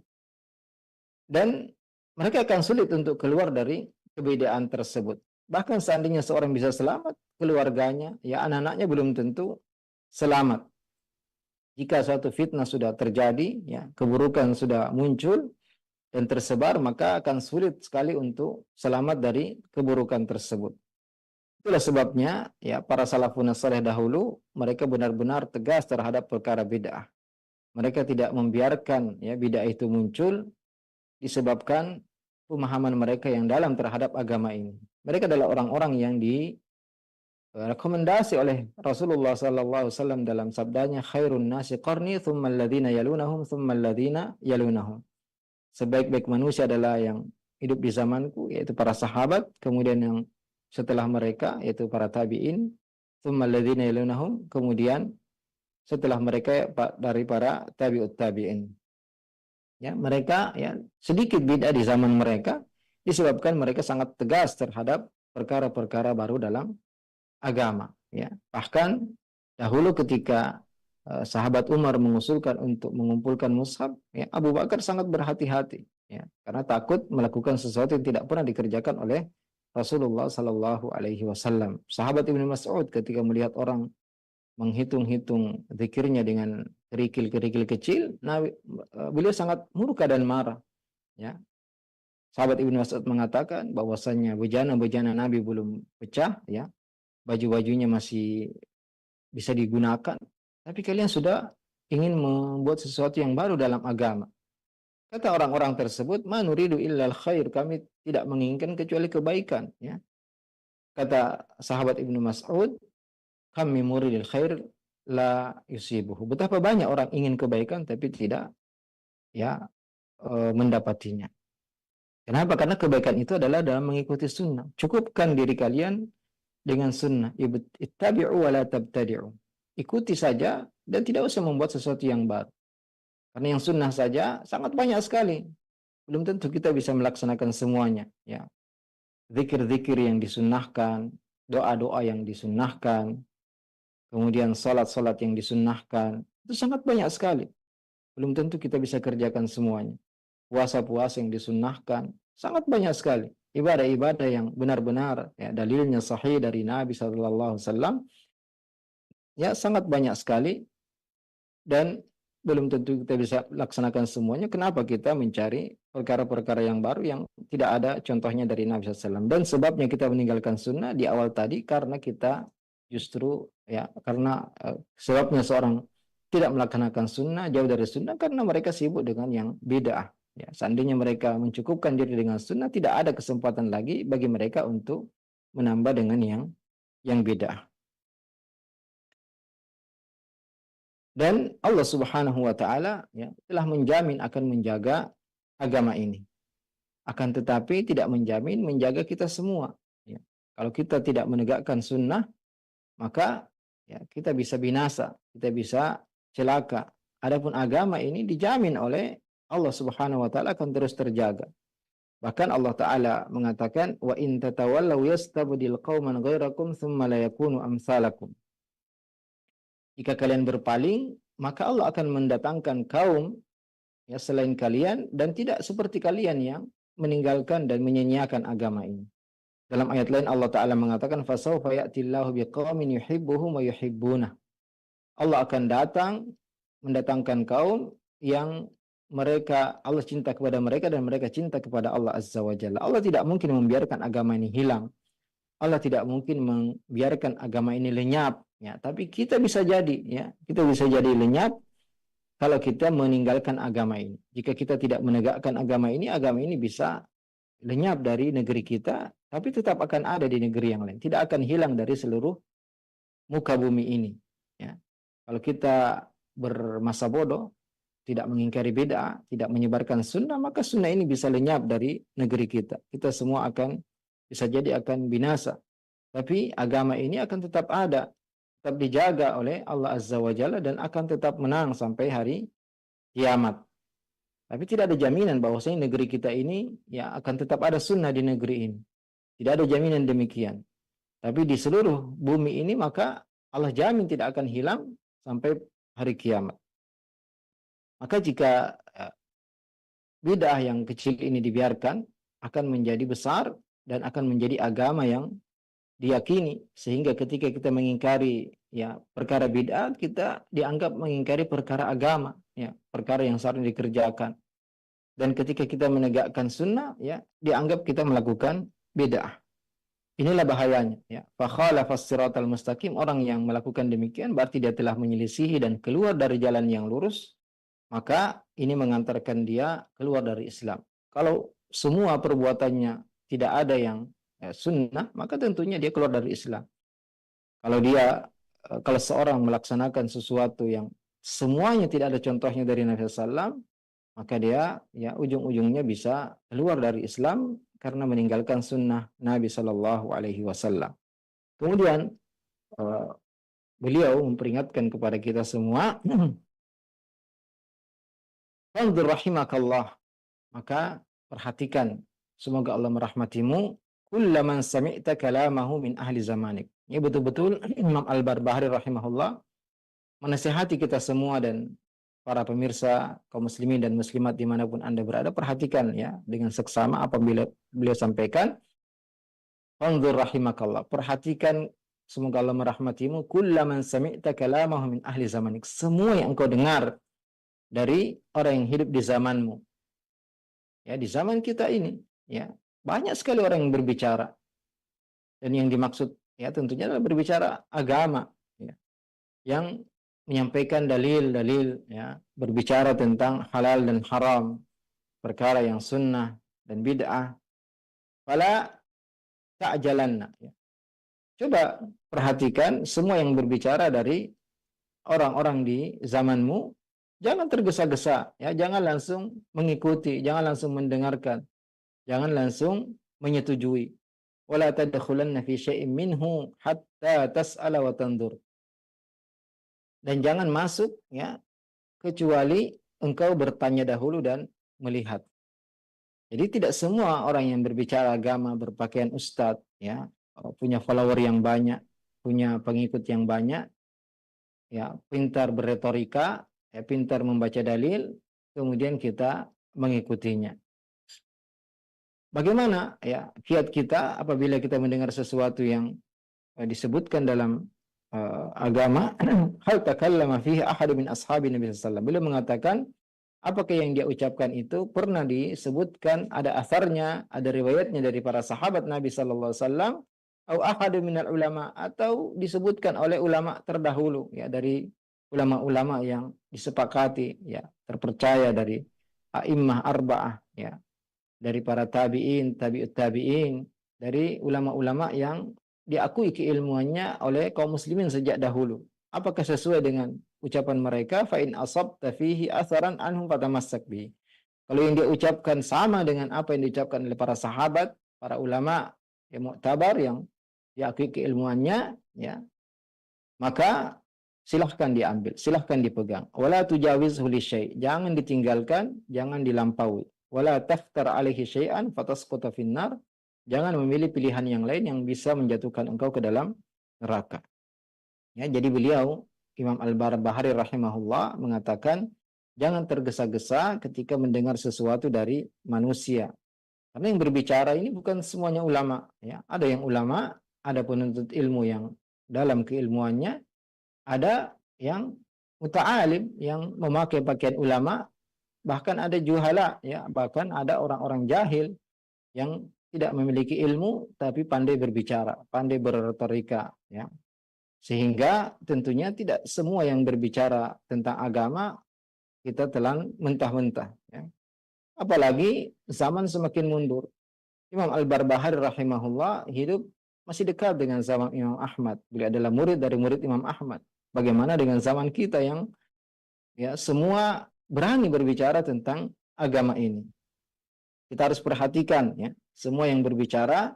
Dan mereka akan sulit untuk keluar dari kebid'ahan tersebut. Bahkan seandainya seorang bisa selamat, keluarganya, ya anak-anaknya belum tentu selamat. Jika suatu fitnah sudah terjadi, ya keburukan sudah muncul dan tersebar, maka akan sulit sekali untuk selamat dari keburukan tersebut. Itulah sebabnya ya para salafun saleh dahulu mereka benar-benar tegas terhadap perkara bid'ah. Mereka tidak membiarkan ya bid'ah itu muncul disebabkan pemahaman mereka yang dalam terhadap agama ini. Mereka adalah orang-orang yang direkomendasi oleh Rasulullah SAW dalam sabdanya, khairun nasi qarni thumma alladhina yalunahum thumma alladhina yalunahum. Sebaik-baik manusia adalah yang hidup di zamanku, yaitu para sahabat, kemudian yang setelah mereka yaitu para tabi'in, thumma alladhina yalunahum, kemudian setelah mereka dari para tabi'ut tabi'in. Ya, mereka ya sedikit bid'ah di zaman mereka disebabkan mereka sangat tegas terhadap perkara-perkara baru dalam agama. Ya, bahkan dahulu ketika sahabat Umar mengusulkan untuk mengumpulkan mushaf, ya, Abu Bakar sangat berhati-hati, ya, karena takut melakukan sesuatu yang tidak pernah dikerjakan oleh Rasulullah Sallallahu Alaihi Wasallam. Sahabat Ibnu Mas'ud ketika melihat orang menghitung-hitung zikirnya dengan kerikil-kerikil kecil, beliau sangat murka dan marah. Ya. Sahabat Ibnu Mas'ud mengatakan bahwasannya bejana-bejana Nabi belum pecah, ya, baju-bajunya masih bisa digunakan, tapi kalian sudah ingin membuat sesuatu yang baru dalam agama. Kata orang-orang tersebut, ma nuridu illal khair, kami tidak menginginkan kecuali kebaikan. Ya. Kata sahabat Ibnu Mas'ud, kami muridil khair la yusibuhu. Betapa banyak orang ingin kebaikan tapi tidak ya mendapatinya. Kenapa? Karena kebaikan itu adalah dalam mengikuti sunnah. Cukupkan diri kalian dengan sunnah. Ittabi'u wa la tabtadi'u. Ikuti saja dan tidak usah membuat sesuatu yang baru. Karena yang sunnah saja sangat banyak sekali. Belum tentu kita bisa melaksanakan semuanya. Ya. Zikir-zikir yang disunnahkan, doa-doa yang disunnahkan, kemudian salat-salat yang disunnahkan, itu sangat banyak sekali. Belum tentu kita bisa kerjakan semuanya. Puasa-puasa yang disunnahkan, sangat banyak sekali. Ibadah-ibadah yang benar-benar ya, dalilnya sahih dari Nabi SAW, ya sangat banyak sekali. Dan belum tentu kita bisa laksanakan semuanya. Kenapa kita mencari perkara-perkara yang baru yang tidak ada contohnya dari Nabi SAW? Dan sebabnya kita meninggalkan sunnah di awal tadi karena kita justru ya karena sebabnya seorang tidak melaksanakan sunnah, jauh dari sunnah karena mereka sibuk dengan yang bid'ah. Ya, seandainya mereka mencukupkan diri dengan sunnah, tidak ada kesempatan lagi bagi mereka untuk menambah dengan yang bid'ah. Dan Allah Subhanahu wa taala ya telah menjamin akan menjaga agama ini. akan tetapi tidak menjamin menjaga kita semua. Ya. Kalau kita tidak menegakkan sunnah, maka ya, kita bisa binasa, kita bisa celaka. Adapun agama ini dijamin oleh Allah Subhanahu wa taala akan terus terjaga. Bahkan Allah taala mengatakan wa in tatawallaw yastabdil qauman ghairakum tsumma la yakunu amsalakum. Jika kalian berpaling, maka Allah akan mendatangkan kaum ya selain kalian dan tidak seperti kalian yang meninggalkan dan menyia-nyiakan agama ini. Dalam ayat lain Allah taala mengatakan fasawfa ya'tillahu biqaumin yuhibbuhum wa yuhibbunah. Allah akan mendatangkan kaum yang Allah cinta kepada mereka dan mereka cinta kepada Allah Azza wa Jalla. Allah tidak mungkin membiarkan agama ini hilang. Allah tidak mungkin membiarkan agama ini lenyap, ya. Tapi kita bisa jadi, ya, kita bisa jadi lenyap kalau kita meninggalkan agama ini. Jika kita tidak menegakkan agama ini bisa lenyap dari negeri kita, tapi tetap akan ada di negeri yang lain. Tidak akan hilang dari seluruh muka bumi ini. Ya. Kalau kita bermasa bodoh, tidak mengingkari bid'ah, tidak menyebarkan sunnah, maka sunnah ini bisa lenyap dari negeri kita. Kita semua bisa jadi akan binasa. Tapi agama ini akan tetap ada, tetap dijaga oleh Allah Azza wa Jalla dan akan tetap menang sampai hari kiamat. Tapi tidak ada jaminan bahwasanya negeri kita ini ya akan tetap ada sunnah di negeri ini. Tidak ada jaminan demikian. Tapi di seluruh bumi ini maka Allah jamin tidak akan hilang sampai hari kiamat. Maka jika bid'ah yang kecil ini dibiarkan, akan menjadi besar dan akan menjadi agama yang diyakini. Sehingga ketika kita mengingkari ya perkara bid'ah, kita dianggap mengingkari perkara agama, ya, perkara yang seharusnya dikerjakan. Dan ketika kita menegakkan sunnah, ya, dianggap kita melakukan bid'ah. Inilah bahayanya, ya. Fa khalafas siratal mustaqim, orang yang melakukan demikian berarti dia telah menyelisihi dan keluar dari jalan yang lurus. Maka ini mengantarkan dia keluar dari Islam. Kalau semua perbuatannya tidak ada yang sunnah, maka tentunya dia keluar dari Islam. Kalau seorang melaksanakan sesuatu yang semuanya tidak ada contohnya dari Nabi SAW, maka dia ya ujung-ujungnya bisa keluar dari Islam karena meninggalkan sunnah Nabi SAW. Kemudian beliau memperingatkan kepada kita semua, Fanzur rahimakallah, maka perhatikan, semoga Allah merahmatimu, kullaman sami'ta kalamahu min ahli zamanik. Ini betul-betul Imam Al-Barbahari rahimahullah menasihati kita semua dan para pemirsa kaum muslimin dan muslimat dimanapun Anda berada, perhatikan ya dengan seksama apabila beliau sampaikan, Fanzur rahimakallah, perhatikan, semoga Allah merahmatimu, kullaman sami'ta kalamahu min ahli zamanik, semua yang engkau dengar dari orang yang hidup di zamanmu. Ya, di zaman kita ini, ya, banyak sekali orang yang berbicara. Dan yang dimaksud ya tentunya adalah berbicara agama, ya. Yang menyampaikan dalil-dalil, ya, berbicara tentang halal dan haram, perkara yang sunnah dan bid'ah. Fala ta'jalanna, ya. Coba perhatikan semua yang berbicara dari orang-orang di zamanmu. Jangan tergesa-gesa, ya, jangan langsung mengikuti, jangan langsung mendengarkan, jangan langsung menyetujui. Wala tadkhulanna fi syai'in minhu hatta tas'ala wa tanzur. Dan jangan masuk ya kecuali engkau bertanya dahulu dan melihat. Jadi tidak semua orang yang berbicara agama berpakaian ustadz ya, punya follower yang banyak, punya pengikut yang banyak, ya, pintar berretorika, ya, pintar membaca dalil, kemudian kita mengikutinya. Bagaimana ya kiat kita apabila kita mendengar sesuatu yang disebutkan dalam agama? Hal takallama fihi ahad min ashabi Nabi sallallahu alaihi wasallam. Beliau mengatakan, apakah yang dia ucapkan itu pernah disebutkan, ada asarnya, ada riwayatnya dari para sahabat Nabi sallallahu alaihi wasallam, atau ahad minal ulama, atau disebutkan oleh ulama terdahulu, ya, dari ulama-ulama yang disepakati, ya, terpercaya dari a'immah arba'ah, ya, dari para tabi'in, tabi'ut tabi'in, dari ulama-ulama yang diakui keilmuannya oleh kaum muslimin sejak dahulu. Apakah sesuai dengan ucapan mereka? Fa in asabta fihi atharan anhum fatamassak bihi. Kalau yang dia ucapkan sama dengan apa yang diucapkan oleh para sahabat, para ulama yang muktabar, yang diakui keilmuannya, ya, maka silahkan diambil, silahkan dipegang. Wala tujawizhu li syai', jangan ditinggalkan, jangan dilampaui. Wala taftar alaihi syai'an fatasquta finnar, jangan memilih pilihan yang lain yang bisa menjatuhkan engkau ke dalam neraka. Ya, jadi beliau Imam Al-Barbahari rahimahullah mengatakan jangan tergesa-gesa ketika mendengar sesuatu dari manusia. Karena yang berbicara ini bukan semuanya ulama, ya. Ada yang ulama, ada penuntut ilmu yang dalam keilmuannya, ada yang muta'alim yang memakai pakaian ulama, bahkan ada juhala, ya, bahkan ada orang-orang jahil yang tidak memiliki ilmu tapi pandai berbicara, pandai berretorika, ya. Sehingga tentunya tidak semua yang berbicara tentang agama kita telan mentah-mentah, ya. Apalagi zaman semakin mundur. Imam Al-Barbahari rahimahullah hidup masih dekat dengan zaman Imam Ahmad. Beliau adalah murid dari murid Imam Ahmad. Bagaimana dengan zaman kita yang, ya, semua berani berbicara tentang agama ini. Kita harus perhatikan, ya, semua yang berbicara,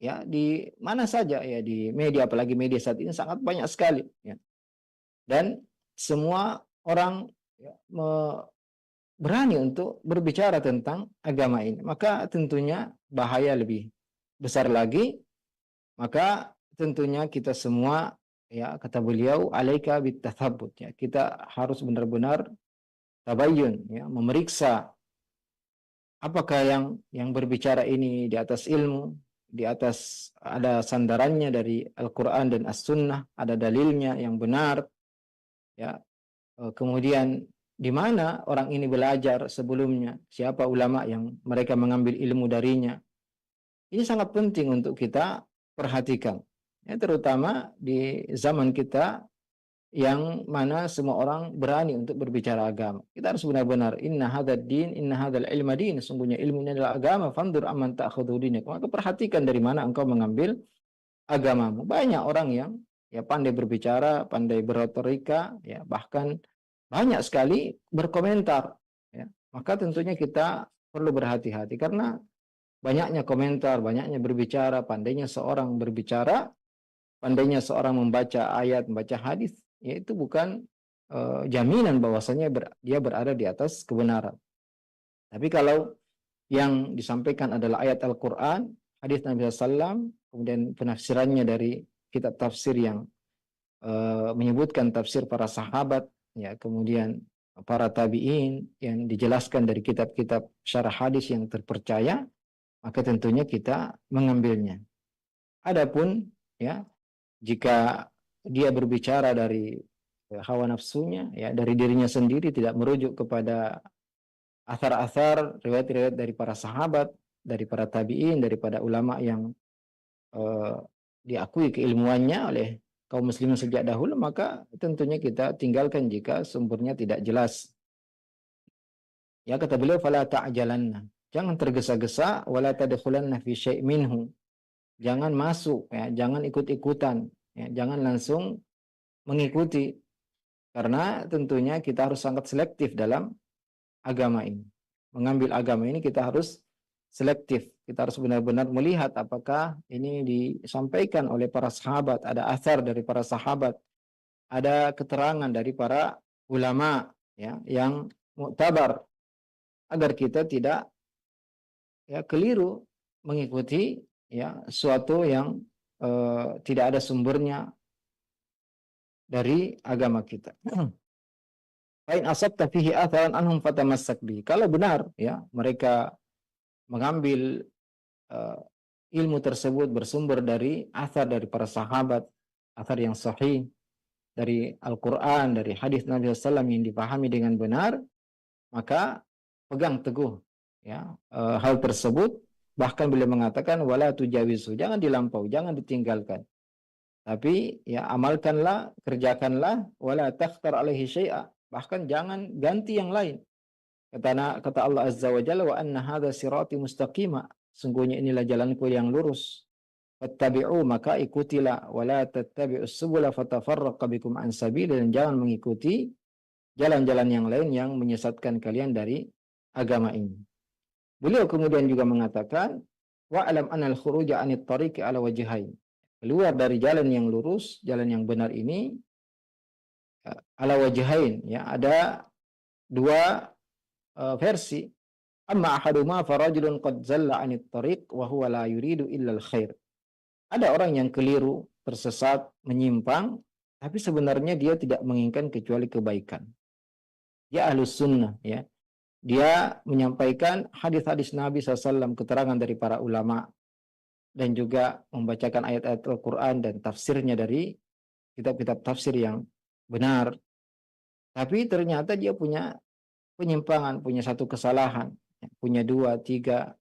ya, di mana saja, ya, di media, apalagi media saat ini sangat banyak sekali, ya. Dan semua orang, ya, berani untuk berbicara tentang agama ini. Maka tentunya bahaya lebih besar lagi. Maka tentunya kita semua, ya, kata beliau, alaika bitathabbut, ya, kita harus benar-benar tabayyun, ya, memeriksa apakah yang berbicara ini di atas ilmu, di atas ada sandarannya dari Al-Qur'an dan As-Sunnah, ada dalilnya yang benar, ya. Kemudian di mana orang ini belajar sebelumnya, siapa ulama yang mereka mengambil ilmu darinya. Ini sangat penting untuk kita perhatikan, ya, terutama di zaman kita yang mana semua orang berani untuk berbicara agama. Kita harus benar-benar inna hadzal din, inna hadzal ilma din, sungguhnya ilmu ini adalah agama, fandur amman ta'khudhu dinak. Maka perhatikan dari mana engkau mengambil agamamu. Banyak orang yang, ya, pandai berbicara, pandai berretorika, ya, bahkan banyak sekali berkomentar, ya. Maka tentunya kita perlu berhati-hati karena banyaknya komentar, banyaknya berbicara, pandainya seorang berbicara, pandainya seorang membaca ayat, membaca hadis, ya, itu bukan jaminan bahwasanya dia berada di atas kebenaran. Tapi kalau yang disampaikan adalah ayat Al-Quran, hadis Nabi SAW, kemudian penafsirannya dari kitab tafsir yang menyebutkan tafsir para sahabat, ya, kemudian para tabi'in yang dijelaskan dari kitab-kitab syarah hadis yang terpercaya, maka tentunya kita mengambilnya. Adapun, ya, jika dia berbicara dari hawa nafsunya, ya, dari dirinya sendiri, tidak merujuk kepada athar-athar, riwayat-riwayat dari para sahabat, dari para tabi'in, daripada ulama yang diakui keilmuannya oleh kaum muslimin sejak dahulu, maka tentunya kita tinggalkan jika sumbernya tidak jelas. Ya, kata beliau, fala ta'jalanna, jangan tergesa-gesa, wala tadkhulanna fi syai' minhu, jangan masuk, ya, jangan ikut-ikutan, ya, jangan langsung mengikuti, karena tentunya kita harus sangat selektif dalam agama ini. Mengambil agama ini kita harus selektif. Kita harus benar-benar melihat apakah ini disampaikan oleh para sahabat, ada athar dari para sahabat, ada keterangan dari para ulama, ya, yang muktabar, agar kita tidak, ya, keliru mengikuti, ya, suatu yang tidak ada sumbernya dari agama kita. Fa'in asabta fihi atharan anhum fatamassak bihi. Kalau benar, ya, mereka mengambil ilmu tersebut bersumber dari athar dari para sahabat, athar yang sahih dari Al-Quran, dari hadis Nabi SAW yang dipahami dengan benar, maka pegang teguh, ya, hal tersebut. Bahkan beliau mengatakan wala tujawizu, jangan dilampau, jangan ditinggalkan. Tapi, ya, amalkanlah, kerjakanlah, wala takhtar alaihi syai'a, bahkan jangan ganti yang lain. Kata Allah Azza wa Jalla, wa anna hadza sirati mustaqima, sungguhnya inilah jalanku yang lurus. Fattabi'u, maka ikutilah, wala tattabi'us subula fatafarraqa bikum an sabili, dan jangan mengikuti jalan-jalan yang lain yang menyesatkan kalian dari agama ini. Beliau kemudian juga mengatakan, wa'lam anal khuruja 'anit tariqi 'ala wajhain. Keluar dari jalan yang lurus, jalan yang benar ini 'ala wajhain, ya, ada dua versi. Amma ahaduma farajulun qad zalla 'anit tariq wa huwa la yuridu illa al-khair. Ada orang yang keliru, tersesat, menyimpang, tapi sebenarnya dia tidak menginginkan kecuali kebaikan. Dia ahlus sunnah, ya. Dia menyampaikan hadis-hadis Nabi SAW, keterangan dari para ulama, dan juga membacakan ayat-ayat Al-Quran dan tafsirnya dari kitab-kitab tafsir yang benar. Tapi ternyata dia punya penyimpangan, punya satu kesalahan, punya dua, tiga,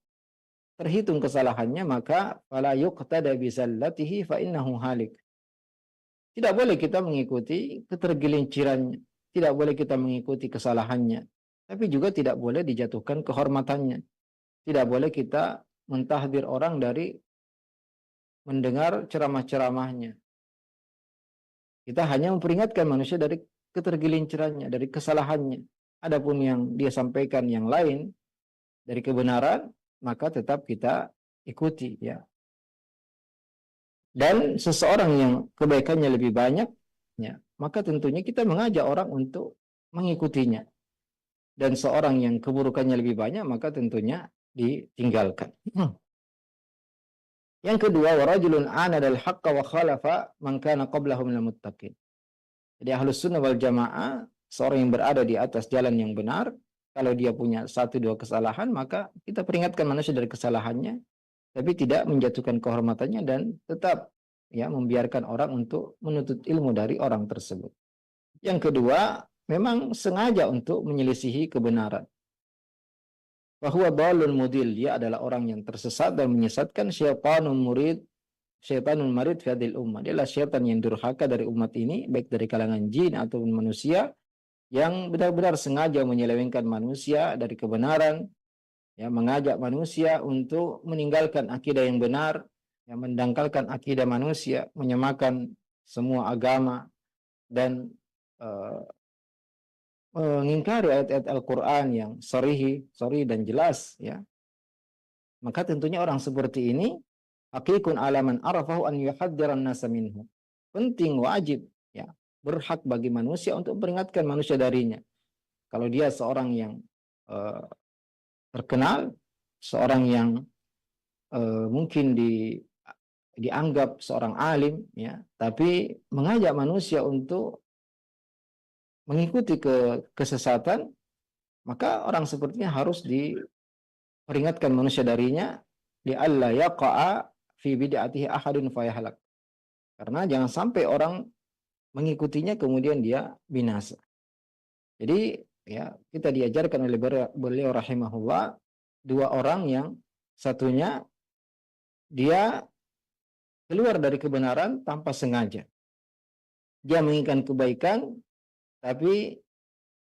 terhitung kesalahannya, maka fala yuqtada bizallatihi fa innahu halik. Tidak boleh kita mengikuti ketergelincirannya, tidak boleh kita mengikuti kesalahannya, tapi juga tidak boleh dijatuhkan kehormatannya. Tidak boleh kita mentahdir orang dari mendengar ceramah-ceramahnya. Kita hanya memperingatkan manusia dari ketergelincirannya, dari kesalahannya. Adapun yang dia sampaikan yang lain dari kebenaran, maka tetap kita ikuti, ya. Dan seseorang yang kebaikannya lebih banyak, ya, maka tentunya kita mengajak orang untuk mengikutinya. Dan seorang yang keburukannya lebih banyak, maka tentunya ditinggalkan. Yang kedua, warajulun anadal haqqa wa khalafa man kana qablahu minal muttaqin. Jadi ahlus sunnah wal jamaah, seorang yang berada di atas jalan yang benar, kalau dia punya satu dua kesalahan, maka kita peringatkan manusia dari kesalahannya, tapi tidak menjatuhkan kehormatannya dan tetap, ya, membiarkan orang untuk menuntut ilmu dari orang tersebut. Yang kedua, memang sengaja untuk menyelisihi kebenaran. Bahwa dalun mudil, dia adalah orang yang tersesat dan menyesatkan, syaitanun marid fi hadhil ummah. Dia adalah syaitan yang durhaka dari umat ini, baik dari kalangan jin ataupun manusia, yang benar-benar sengaja menyelewengkan manusia dari kebenaran, ya, mengajak manusia untuk meninggalkan akidah yang benar, yang mendangkalkan akidah manusia, menyamakan semua agama, dan mengingkari ayat-ayat Al-Quran yang sharih dan jelas, ya. Maka tentunya orang seperti ini hakikun alaman arafahu an yuhaddiran nasa minhu. Penting, wajib, ya, berhak bagi manusia untuk memperingatkan manusia darinya. Kalau dia seorang yang terkenal, seorang yang mungkin dianggap seorang alim, ya, tapi mengajak manusia untuk mengikuti kesesatan, maka orang sepertinya harus diperingatkan manusia darinya, li'alla yaqa'a fi bid'atihi ahadun fayahlak. Karena jangan sampai orang mengikutinya kemudian dia binasa. Jadi, ya, kita diajarkan oleh beliau rahimahullah, dua orang yang satunya dia keluar dari kebenaran tanpa sengaja. Dia menginginkan kebaikan, tapi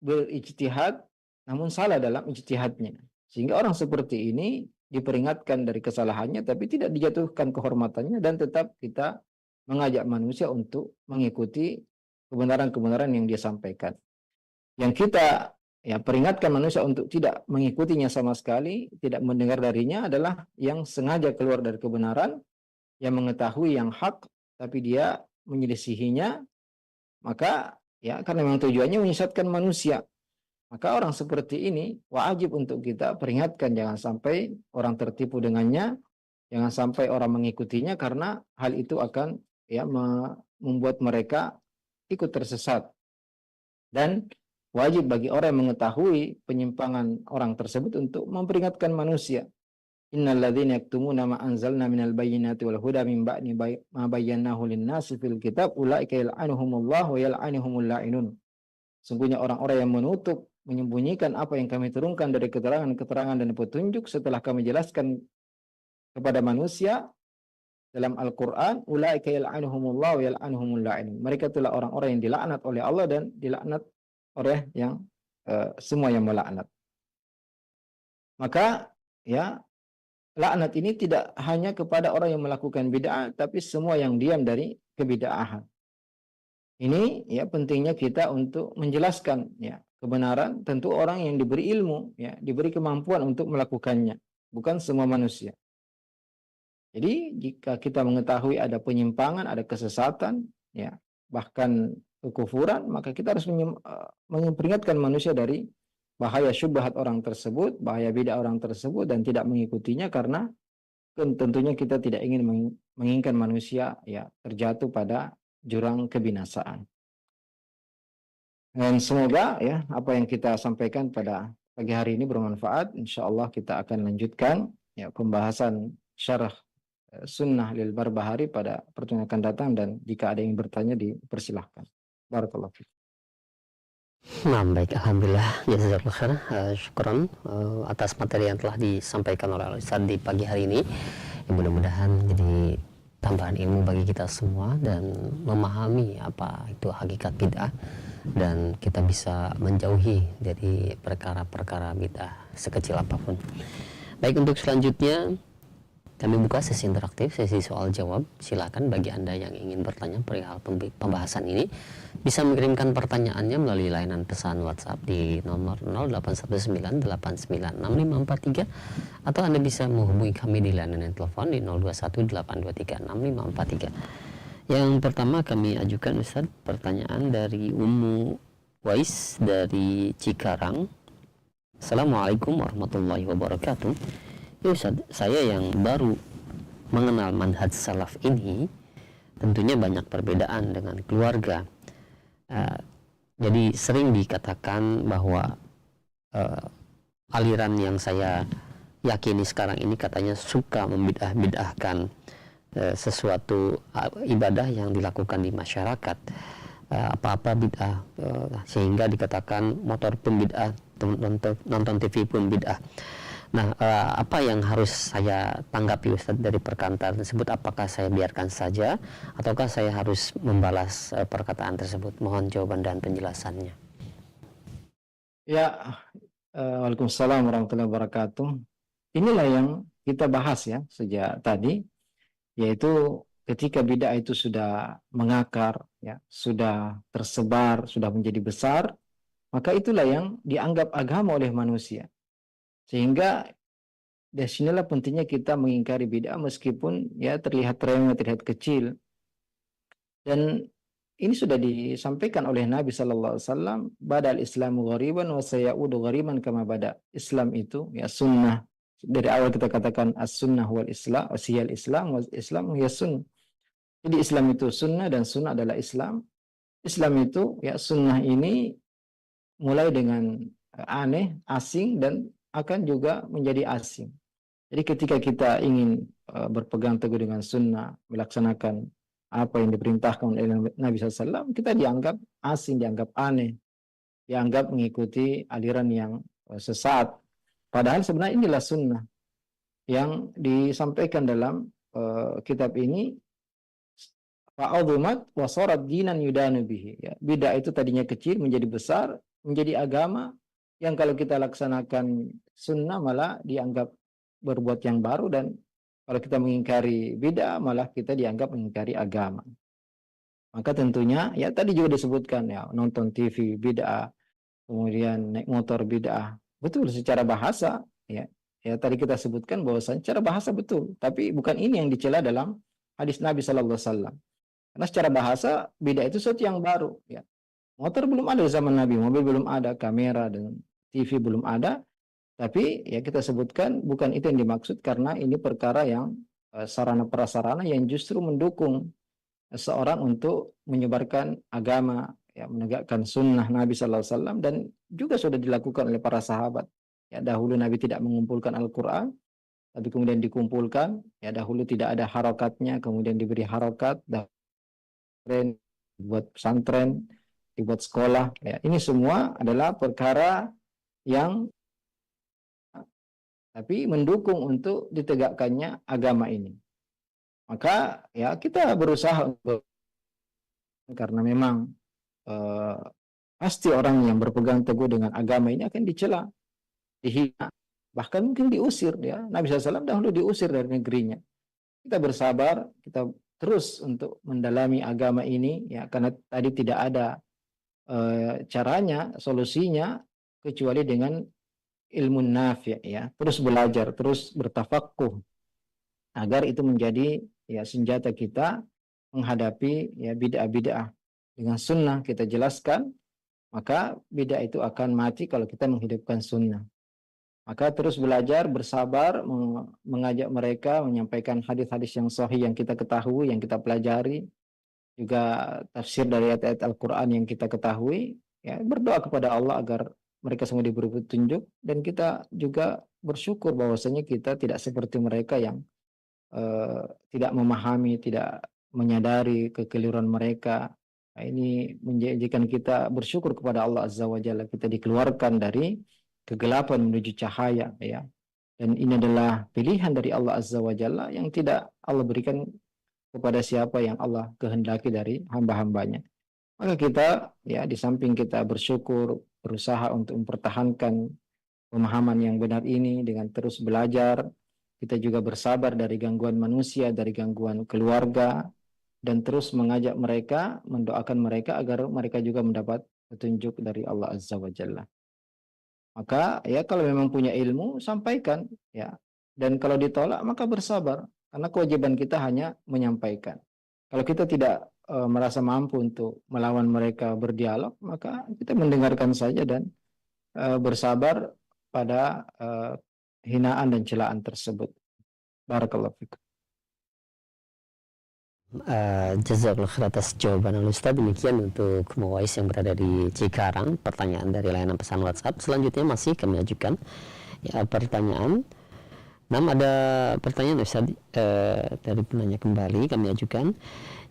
berijtihad, namun salah dalam ijtihadnya. Sehingga orang seperti ini diperingatkan dari kesalahannya, tapi tidak dijatuhkan kehormatannya, dan tetap kita mengajak manusia untuk mengikuti kebenaran-kebenaran yang dia sampaikan. Yang kita, ya, peringatkan manusia untuk tidak mengikutinya sama sekali, tidak mendengar darinya, adalah yang sengaja keluar dari kebenaran, yang mengetahui yang hak, tapi dia menyelisihinya, maka, ya, karena memang tujuannya menyesatkan manusia. Maka orang seperti ini wajib untuk kita peringatkan, jangan sampai orang tertipu dengannya, jangan sampai orang mengikutinya, karena hal itu akan, ya, membuat mereka ikut tersesat. Dan wajib bagi orang yang mengetahui penyimpangan orang tersebut untuk memperingatkan manusia. Innal ladzina yaktumuna ma anzalna minal bayyinati wal huda min ba'di ma bayyanahu lin-nasi fil kitab ulaika yal'anuhumullahu wa yal'anuhumul la'inun. Sungguhnya orang-orang yang menutup, menyembunyikan apa yang kami turunkan dari keterangan-keterangan dan petunjuk setelah kami jelaskan kepada manusia dalam Al-Quran, ulaika yal'anuhumullahu wa yal'anuhumul la'inun. Mereka itulah orang-orang yang dilaknat oleh Allah dan dilaknat oleh yang semua yang melaknat. Maka, ya, laknat ini tidak hanya kepada orang yang melakukan bid'ah, tapi semua yang diam dari kebid'ahan. Ini, ya, pentingnya kita untuk menjelaskan, ya, kebenaran tentu orang yang diberi ilmu, ya, diberi kemampuan untuk melakukannya, bukan semua manusia. Jadi jika kita mengetahui ada penyimpangan, ada kesesatan, ya, bahkan kekufuran, maka kita harus memperingatkan manusia dari bahaya syubhat orang tersebut, bahaya bidah orang tersebut, dan tidak mengikutinya, karena tentunya kita tidak ingin menginginkan manusia, ya, terjatuh pada jurang kebinasaan. Dan semoga, ya, apa yang kita sampaikan pada pagi hari ini bermanfaat. Insya Allah kita akan lanjutkan, ya, pembahasan syarah sunnah lil Barbahari pada pertemuan akan datang, dan jika ada yang bertanya dipersilahkan. Barakallahu fiik. Nah, baik, alhamdulillah, jazakallahu khair, syukran atas materi yang telah disampaikan oleh Ustaz di pagi hari ini. Ya, mudah-mudahan jadi tambahan ilmu bagi kita semua dan memahami apa itu hakikat bid'ah, dan kita bisa menjauhi dari perkara-perkara bid'ah sekecil apapun. Baik, untuk selanjutnya kami buka sesi interaktif, sesi soal jawab. Silakan bagi Anda yang ingin bertanya perihal pembahasan ini, bisa mengirimkan pertanyaannya melalui layanan pesan WhatsApp di nomor 0819896543, atau Anda bisa menghubungi kami di layanan telepon di 0218236543. Yang pertama kami ajukan, Ustaz, pertanyaan dari Ummu Wais dari Cikarang. Assalamualaikum warahmatullahi wabarakatuh. Ya Ustaz, saya yang baru mengenal manhaj salaf ini tentunya banyak perbedaan dengan keluarga. Jadi sering dikatakan bahwa aliran yang saya yakini sekarang ini katanya suka membidah-bidahkan sesuatu ibadah yang dilakukan di masyarakat. Apa-apa bid'ah, sehingga dikatakan motor pun bid'ah, nonton TV pun bid'ah. Nah, apa yang harus saya tanggapi, Ustaz, dari perkataan tersebut? Apakah saya biarkan saja, ataukah saya harus membalas perkataan tersebut? Mohon jawaban dan penjelasannya. Ya, waalaikumsalam warahmatullahi wabarakatuh. Inilah yang kita bahas, ya, sejak tadi, yaitu ketika bid'ah itu sudah mengakar, ya, sudah tersebar, sudah menjadi besar, maka itulah yang dianggap agama oleh manusia. Sehingga dari sinilah pentingnya kita mengingkari bid'ah meskipun, ya, terlihat remeh, terlihat kecil. Dan ini sudah disampaikan oleh Nabi sallallahu alaihi wasallam, badal Islamu ghariban wa sayaudu ghariban kama bada. Islam itu, ya, sunnah. Dari awal kita katakan as-sunnah wal islam, wasiyal Islam, wal Islam ya sunnah. Jadi Islam itu sunnah dan sunnah adalah Islam. Islam itu, ya, sunnah ini mulai dengan aneh, asing, dan akan juga menjadi asing. Jadi ketika kita ingin berpegang teguh dengan sunnah, melaksanakan apa yang diperintahkan oleh Nabi SAW, kita dianggap asing, dianggap aneh, dianggap mengikuti aliran yang sesat. Padahal sebenarnya inilah sunnah yang disampaikan dalam kitab ini. Fa'adhumat wa sarat dinan yudanu bihi. Ya, bid'ah itu tadinya kecil menjadi besar, menjadi agama yang kalau kita laksanakan sunnah malah dianggap berbuat yang baru, dan kalau kita mengingkari bid'ah malah kita dianggap mengingkari agama. Maka tentunya, ya, tadi juga disebutkan, ya, nonton TV bid'ah, kemudian naik motor bid'ah. Betul secara bahasa, ya. Ya, tadi kita sebutkan bahwasanya secara bahasa betul, tapi bukan ini yang dicela dalam hadis Nabi sallallahu alaihi wasallam. Karena secara bahasa bid'ah itu sesuatu yang baru, ya. Motor belum ada di zaman Nabi, mobil belum ada, kamera dan TV belum ada, tapi, ya, kita sebutkan bukan itu yang dimaksud, karena ini perkara yang sarana prasarana yang justru mendukung seorang untuk menyebarkan agama, ya, menegakkan sunnah Nabi sallallahu alaihi wasallam, dan juga sudah dilakukan oleh para sahabat. Ya, dahulu Nabi tidak mengumpulkan Al-Qur'an, tapi kemudian dikumpulkan. Ya, dahulu tidak ada harokatnya, kemudian diberi harokat, dibuat pesantren, dibuat sekolah. Ya, ini semua adalah perkara yang tapi mendukung untuk ditegakkannya agama ini. Maka, ya, kita berusaha untuk, karena memang pasti orang yang berpegang teguh dengan agama ini akan dicela, dihina, bahkan mungkin diusir, ya. Nabi SAW dahulu diusir dari negerinya. Kita bersabar, kita terus untuk mendalami agama ini, ya, karena tadi tidak ada caranya, solusinya kecuali dengan ilmu nafi' ya, terus belajar, terus bertafakuh agar itu menjadi ya senjata kita menghadapi ya bid'ah-bid'ah. Dengan sunnah kita jelaskan, maka bid'ah itu akan mati kalau kita menghidupkan sunnah. Maka terus belajar, bersabar, mengajak mereka, menyampaikan hadis-hadis yang sahih yang kita ketahui, yang kita pelajari, juga tafsir dari ayat-ayat Al-Quran yang kita ketahui, ya, berdoa kepada Allah agar mereka semua diberi petunjuk, dan kita juga bersyukur bahwasanya kita tidak seperti mereka yang tidak memahami, tidak menyadari kekeliruan mereka. Nah, ini menjadikan kita bersyukur kepada Allah Azza wa Jalla, kita dikeluarkan dari kegelapan menuju cahaya, ya. Dan ini adalah pilihan dari Allah Azza wa Jalla yang tidak Allah berikan kepada siapa yang Allah kehendaki dari hamba-hambanya. Maka kita ya di samping kita bersyukur, berusaha untuk mempertahankan pemahaman yang benar ini dengan terus belajar, kita juga bersabar dari gangguan manusia, dari gangguan keluarga, dan terus mengajak mereka, mendoakan mereka agar mereka juga mendapat petunjuk dari Allah Azza wa Jalla. Maka ya kalau memang punya ilmu, sampaikan ya. Dan kalau ditolak maka bersabar, karena kewajiban kita hanya menyampaikan. Kalau kita tidak merasa mampu untuk melawan mereka berdialog, maka kita mendengarkan saja dan bersabar pada hinaan dan celaan tersebut. Barakallahu fikum. Jazakallah khair atas jawaban Ustaz. Demikian untuk Muwais yang berada di Cikarang, pertanyaan dari layanan pesan WhatsApp. Selanjutnya masih kami ajukan ya pertanyaan. Ada pertanyaan Ustaz dari penanya kembali kami ajukan.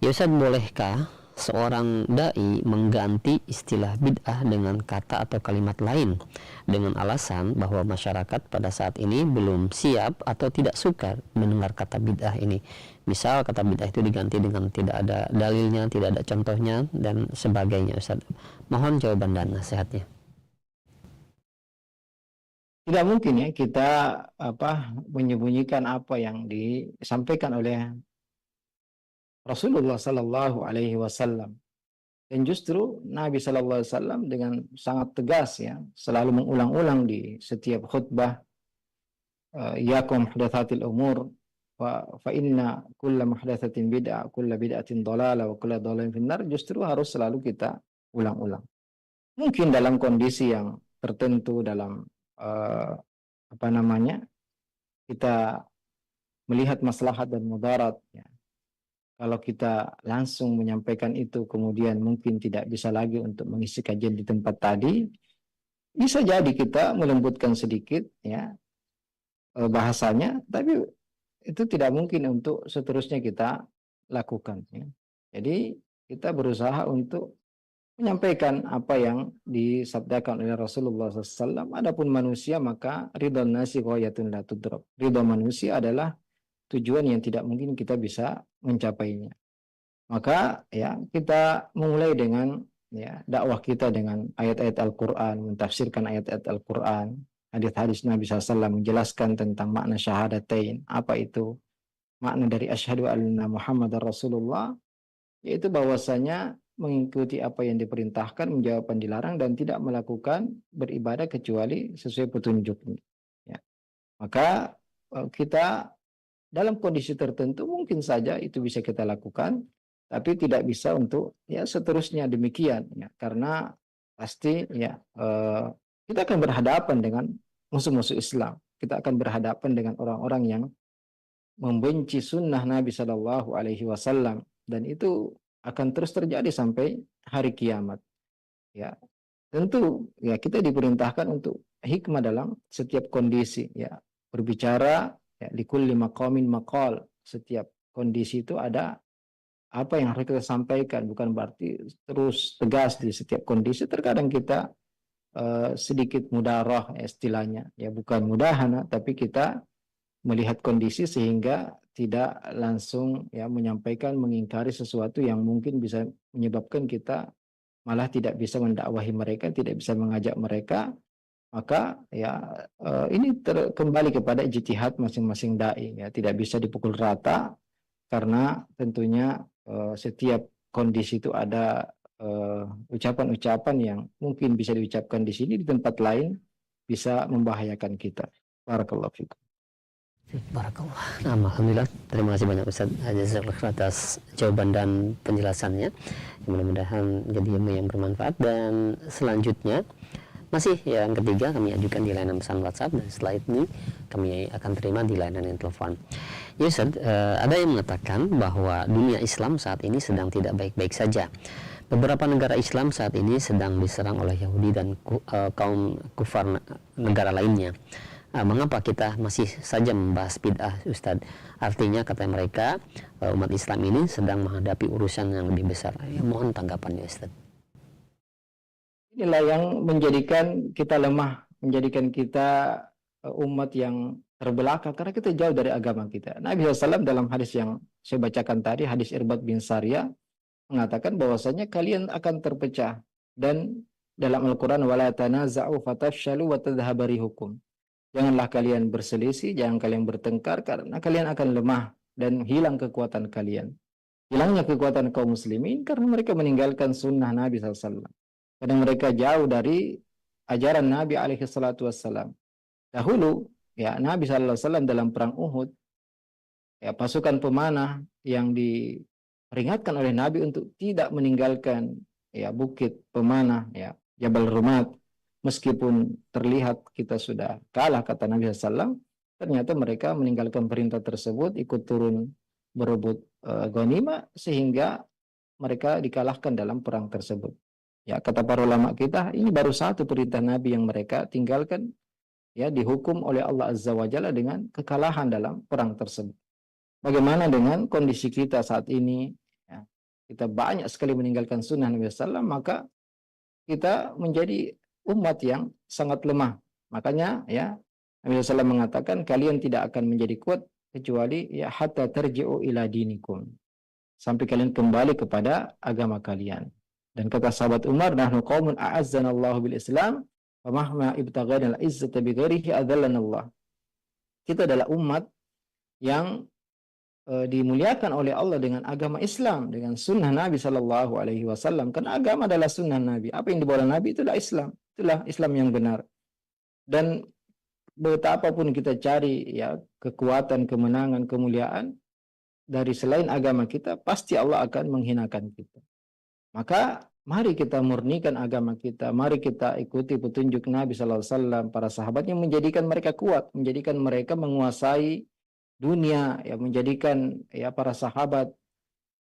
Ya Ustaz, bolehkah seorang dai mengganti istilah bid'ah dengan kata atau kalimat lain dengan alasan bahwa masyarakat pada saat ini belum siap atau tidak suka mendengar kata bid'ah ini? Misal kata bid'ah itu diganti dengan tidak ada dalilnya, tidak ada contohnya dan sebagainya, Ustaz. Mohon jawaban dan nasihatnya. Tidak mungkin ya kita menyembunyikan apa yang disampaikan oleh Rasulullah Sallallahu Alaihi Wasallam. Dan justru Nabi Sallallahu Alaihi Wasallam dengan sangat tegas ya selalu mengulang-ulang di setiap khutbah, iyakum muhdatsatil umur fa inna kulla muhdatsatin bid'ah, kulla bid'atin dhalalah wa kulla dhalalatin finnar. Justru harus selalu kita ulang-ulang. Mungkin dalam kondisi yang tertentu, dalam kita melihat maslahat dan mudarat ya. Kalau kita langsung menyampaikan itu kemudian mungkin tidak bisa lagi untuk mengisi kajian di tempat tadi, bisa jadi kita melembutkan sedikit ya bahasanya, tapi itu tidak mungkin untuk seterusnya kita lakukan ya. Jadi kita berusaha untuk menyampaikan apa yang disabdakan oleh Rasulullah SAW. Adapun manusia maka ridha nasi ghayatun la tudrak. Ridha manusia adalah tujuan yang tidak mungkin kita bisa mencapainya. Maka ya kita mulai dengan ya dakwah kita dengan ayat-ayat Al-Quran, mentafsirkan ayat-ayat Al-Quran, hadis-hadis Nabi SAW menjelaskan tentang makna syahadatain. Apa itu makna dari asyhadu anna Muhammadar Rasulullah? Yaitu bahwasanya mengikuti apa yang diperintahkan, menjauh apa yang dilarang, dan tidak melakukan beribadah kecuali sesuai petunjuknya. Ya. Maka kita dalam kondisi tertentu mungkin saja itu bisa kita lakukan, tapi tidak bisa untuk ya seterusnya demikian. Ya. Karena pasti ya kita akan berhadapan dengan musuh-musuh Islam. Kita akan berhadapan dengan orang-orang yang membenci sunnah Nabi Shallallahu Alaihi Wasallam, dan itu akan terus terjadi sampai hari kiamat. Ya, tentu ya kita diperintahkan untuk hikmah dalam setiap kondisi. Ya, berbicara ya, likulli maqamin maqal. Setiap kondisi itu ada apa yang harus kita sampaikan. Bukan berarti terus tegas di setiap kondisi. Terkadang kita sedikit mudarah ya, istilahnya. Ya, bukan mudahana, tapi kita melihat kondisi sehingga tidak langsung ya menyampaikan, mengingkari sesuatu yang mungkin bisa menyebabkan kita malah tidak bisa mendakwahi mereka, tidak bisa mengajak mereka. Maka ya ini kembali kepada ijtihad masing-masing dai ya, tidak bisa dipukul rata karena tentunya setiap kondisi itu ada ucapan-ucapan yang mungkin bisa diucapkan di sini, di tempat lain bisa membahayakan kita. Barakallahu fikum. Barakallah. Nah, alhamdulillah. Terima kasih banyak Ustaz Jazakallah atas jawaban dan penjelasannya. Mudah-mudahan jadi ilmu yang bermanfaat. Dan selanjutnya masih yang ketiga kami ajukan di layanan pesan WhatsApp, dan setelah ini kami akan terima di layanan yang telepon. Ya Ustaz, ada yang mengatakan bahwa dunia Islam saat ini sedang tidak baik-baik saja. Beberapa negara Islam saat ini sedang diserang oleh Yahudi dan kaum kufar negara lainnya. Mengapa kita masih saja membahas bid'ah, Ustadz? Artinya kata mereka umat Islam ini sedang menghadapi urusan yang lebih besar. Ya, mohon tanggapannya, Ustadz. Inilah yang menjadikan kita lemah, menjadikan kita umat yang terbelakang karena kita jauh dari agama kita. Nabi SAW dalam hadis yang saya bacakan tadi, hadis Irbad bin Sariyah, mengatakan bahwasanya kalian akan terpecah, dan dalam Al-Quran wala tanaza'u fatafshalu wa tadhhabu rihukum. Janganlah kalian berselisih, jangan kalian bertengkar, karena kalian akan lemah dan hilang kekuatan kalian. Hilangnya kekuatan kaum muslimin karena mereka meninggalkan sunnah Nabi SAW. Karena mereka jauh dari ajaran Nabi SAW. Dahulu, ya Nabi SAW dalam perang Uhud, ya pasukan pemanah yang diperingatkan oleh Nabi untuk tidak meninggalkan ya bukit pemanah, ya Jabal Rumat. Meskipun terlihat kita sudah kalah, kata Nabi SAW, ternyata mereka meninggalkan perintah tersebut, ikut turun berebut ghanimah, sehingga mereka dikalahkan dalam perang tersebut. Ya, kata para ulama kita, ini baru satu perintah Nabi yang mereka tinggalkan, ya dihukum oleh Allah Azza wa Jalla dengan kekalahan dalam perang tersebut. Bagaimana dengan kondisi kita saat ini? Ya, kita banyak sekali meninggalkan sunnah Nabi SAW, maka kita menjadi umat yang sangat lemah. Makanya ya Nabi SAW mengatakan kalian tidak akan menjadi kuat kecuali ya hatta tarji'u ila dinikum, sampai kalian kembali kepada agama kalian. Dan kata sahabat Umar, nahnu qaumun a'azzanallahu bil Islam wa mahma ibtaghana al izzata bi ghairihi adzallana Allah. Kita adalah umat yang dimuliakan oleh Allah dengan agama Islam, dengan sunnah Nabi Sallallahu Alaihi Wasallam. Karena agama adalah sunnah Nabi. Apa yang dibawa Nabi itulah Islam. Itulah Islam yang benar. Dan betapapun kita cari ya kekuatan, kemenangan, kemuliaan dari selain agama kita, pasti Allah akan menghinakan kita. Maka mari kita murnikan agama kita, mari kita ikuti petunjuk Nabi Sallallahu Alaihi Wasallam, para sahabat yang menjadikan mereka kuat, menjadikan mereka menguasai dunia, ya menjadikan ya para sahabat